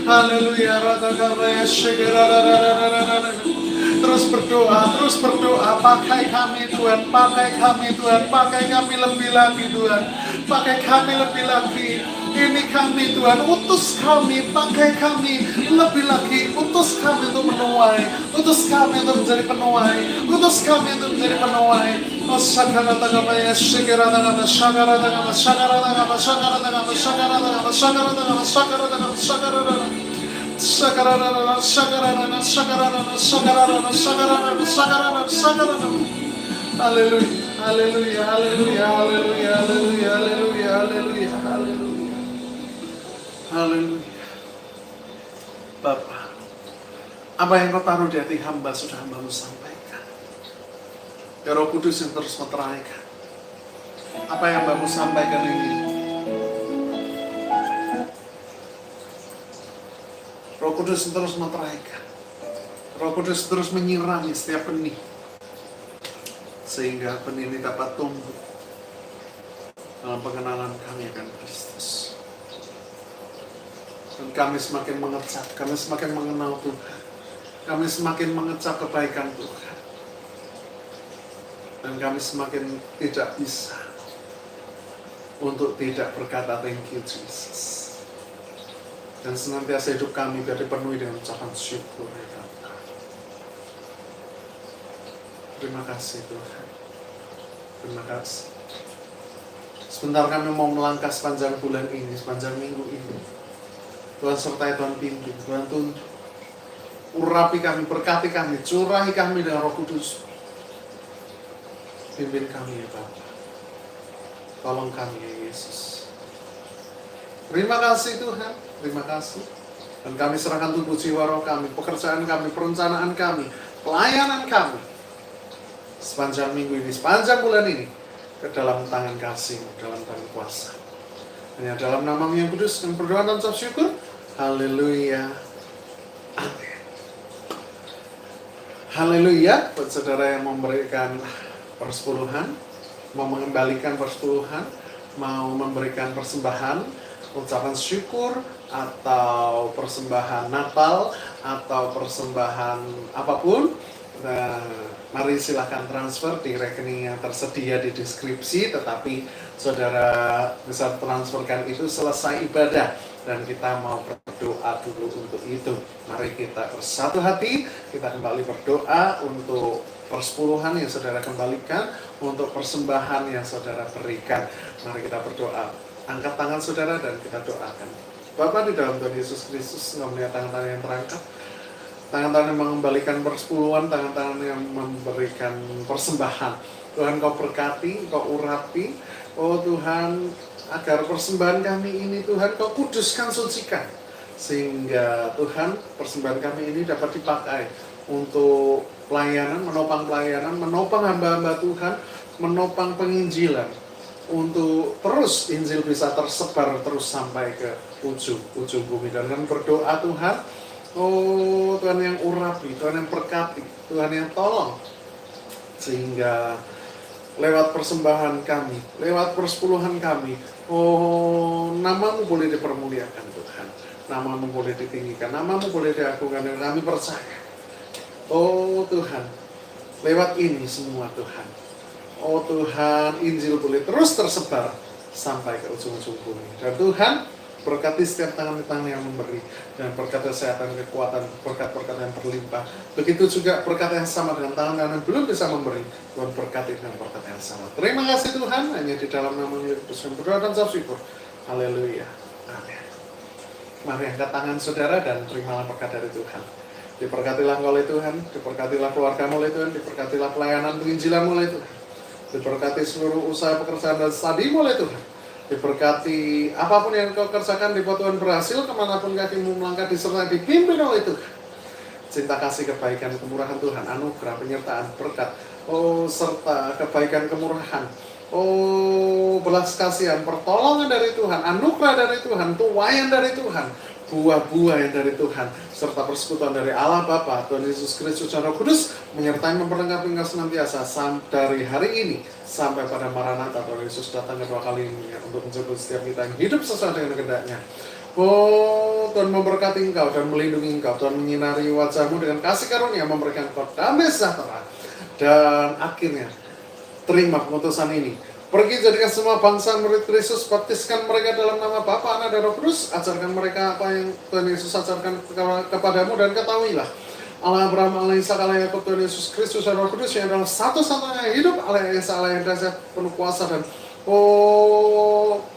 Haleluya. Terus berdoa, pakai kami Tuhan, pakai kami lebih lagi Tuhan, ini kami Tuhan, utus kami, pakai kami lebih lagi, utus kami untuk menuai, utus kami untuk menjadi penuai. Haleluya. Bapak, apa yang kau taruh di hati hamba sudah hambamu sampaikan. Ya Roh Kudus yang terus meteraikan apa yang hambamu sampaikan ini. Roh Kudus terus meteraikan. Roh Kudus terus menyirami setiap benih, sehingga benih ini dapat tumbuh dalam pengenalan kami akan Kristus. Dan kami semakin mengecap, kami semakin mengenal Tuhan, kami semakin mengecap kebaikan Tuhan, dan kami semakin tidak bisa untuk tidak berkata thank you Jesus. Dan senantiasa hidup kami biar dipenuhi dengan ucapan syukur ya Bapa. Terima kasih Tuhan. Terima kasih. Sebentar kami mau melangkah sepanjang bulan ini, sepanjang minggu ini. Tuhan sertai, Tuhan pimpin, Tuhan tuntun. Urapi kami, berkati kami, curahi kami dengan Roh Kudus. Pimpin kami ya Bapa. Tolong kami ya Yesus. Terima kasih Tuhan, terima kasih. Dan kami serahkan tubuh jiwa roh kami, pekerjaan kami, perencanaan kami, pelayanan kami sepanjang minggu ini, sepanjang bulan ini ke dalam tangan kasih, dalam tangan kuasa. Hanya dalam nama yang kudus dan berdoa dan ucap syukur. Haleluya. Amin. Haleluya. Buat saudara yang memberikan persepuluhan, mau mengembalikan persepuluhan, mau memberikan persembahan, ucapan syukur, atau persembahan Natal, atau persembahan apapun, nah, mari silahkan transfer di rekening yang tersedia di deskripsi, tetapi saudara bisa transferkan itu selesai ibadah, dan kita mau berdoa dulu untuk itu. Mari kita bersatu hati, kita kembali berdoa untuk persepuluhan yang saudara kembalikan, untuk persembahan yang saudara berikan. Mari kita berdoa. Angkat tangan saudara dan kita doakan. Bapa di dalam Tuhan Yesus Kristus, engkau melihat tangan-tangan yang terangkat, tangan-tangan yang mengembalikan persepuluhan, tangan-tangan yang memberikan persembahan. Tuhan, kau berkati, kau urapi, oh Tuhan, agar persembahan kami ini Tuhan kau kuduskan, sucikan. sehingga Tuhan persembahan kami ini dapat dipakai untuk pelayanan, menopang hamba-hamba Tuhan, menopang penginjilan, untuk terus Injil bisa tersebar terus sampai ke ujung bumi. Dan kami berdoa Tuhan, oh Tuhan yang urapi, Tuhan yang berkati, Tuhan yang tolong, sehingga lewat persembahan kami, lewat persepuluhan kami, oh namamu boleh dipermuliakan Tuhan, namamu boleh ditinggikan, namamu boleh diagungkan, dan kami percaya, oh Tuhan, lewat ini semua Tuhan, oh Tuhan, Injil boleh terus tersebar sampai ke ujung-ujung bumi. Dan Tuhan, berkati setiap tangan yang memberi, dan berkat kesehatan, kekuatan, berkat-berkat yang berlimpah. Begitu juga berkat yang sama dengan tangan yang belum bisa memberi, Tuhan berkati dengan berkat yang sama. Terima kasih Tuhan, hanya di dalam nama Yesus kami berdoa dan syukur. Haleluya. Amin. Mari angkat tangan saudara dan terimalah berkat dari Tuhan. Diberkatilah oleh Tuhan, diberkatilah keluargamu oleh Tuhan, diberkatilah pelayanan penginjilanmu oleh Tuhan, diberkati seluruh usaha pekerjaan dan studimu oleh Tuhan. Diberkati apapun yang kau kerjakan, di Tuhan berhasil, kemanapun kakimu melangkah, disertai dipimpin oleh Tuhan. Cinta kasih, kebaikan, kemurahan Tuhan, anugerah, penyertaan, berkat, oh serta kebaikan, kemurahan, oh belas kasihan, pertolongan dari Tuhan, anugerah dari Tuhan, tuayan dari Tuhan, buah-buah yang dari Tuhan, serta persekutuan dari Allah Bapa, Tuhan Yesus Kristus dan Roh Kudus, menyertai memperlengkapi engkau senantiasa dari hari ini sampai pada Maranatha, Tuhan Yesus datang kedua kali ini untuk menjemput setiap kita yang hidup sesuai dengan kehendak-Nya. Oh Tuhan memberkati engkau dan melindungi engkau, Tuhan menyinari wajahmu dengan kasih karunia, memberikan engkau damai sejahtera, dan akhirnya terima keputusan ini. Pergi jadikan semua bangsa murid Kristus, baptiskan mereka dalam nama Bapa, Anak, dan Roh Kudus. Ajarkan mereka apa yang Tuhan Yesus ajarkan kepadamu, dan ketahuilah Allah Abraham, Allah Ishak, Allah Yakub, Tuhan Yesus Kristus dan Roh Kudus yang adalah satu-satunya yang hidup, Allah Esa, Allah yang dahsyat, penuh kuasa dan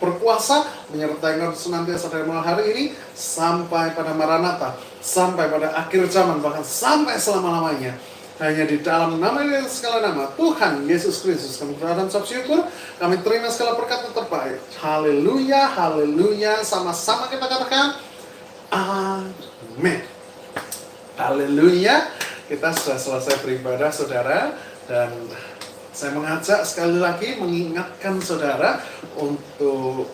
berkuasa, menyertai engkau senantiasa dari mulai hari ini sampai pada Maranatha, sampai pada akhir zaman, bahkan sampai selama-lamanya. Hanya di dalam nama yang segala nama, Tuhan Yesus Kristus, kami berdoa dan syukur, kami terima segala berkat yang terbaik. Haleluya, haleluya, sama-sama kita katakan amin. Haleluya. Kita sudah selesai beribadah saudara, dan saya mengajak sekali lagi mengingatkan saudara untuk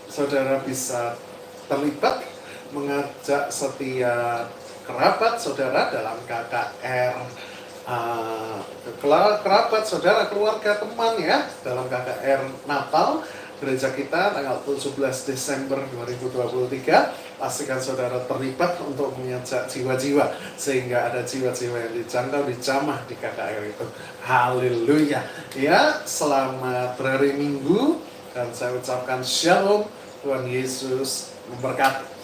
saudara bisa terlibat, mengajak setiap kerabat saudara dalam KKR, kerabat saudara, keluarga, teman ya, dalam KKR Natal gereja kita tanggal 17 Desember 2023. Pastikan saudara terlibat untuk mengajak jiwa-jiwa, sehingga ada jiwa-jiwa yang dijangkau, dijamah di KKR itu. Haleluya. Ya, selamat berhari Minggu, dan saya ucapkan shalom. Tuhan Yesus memberkati.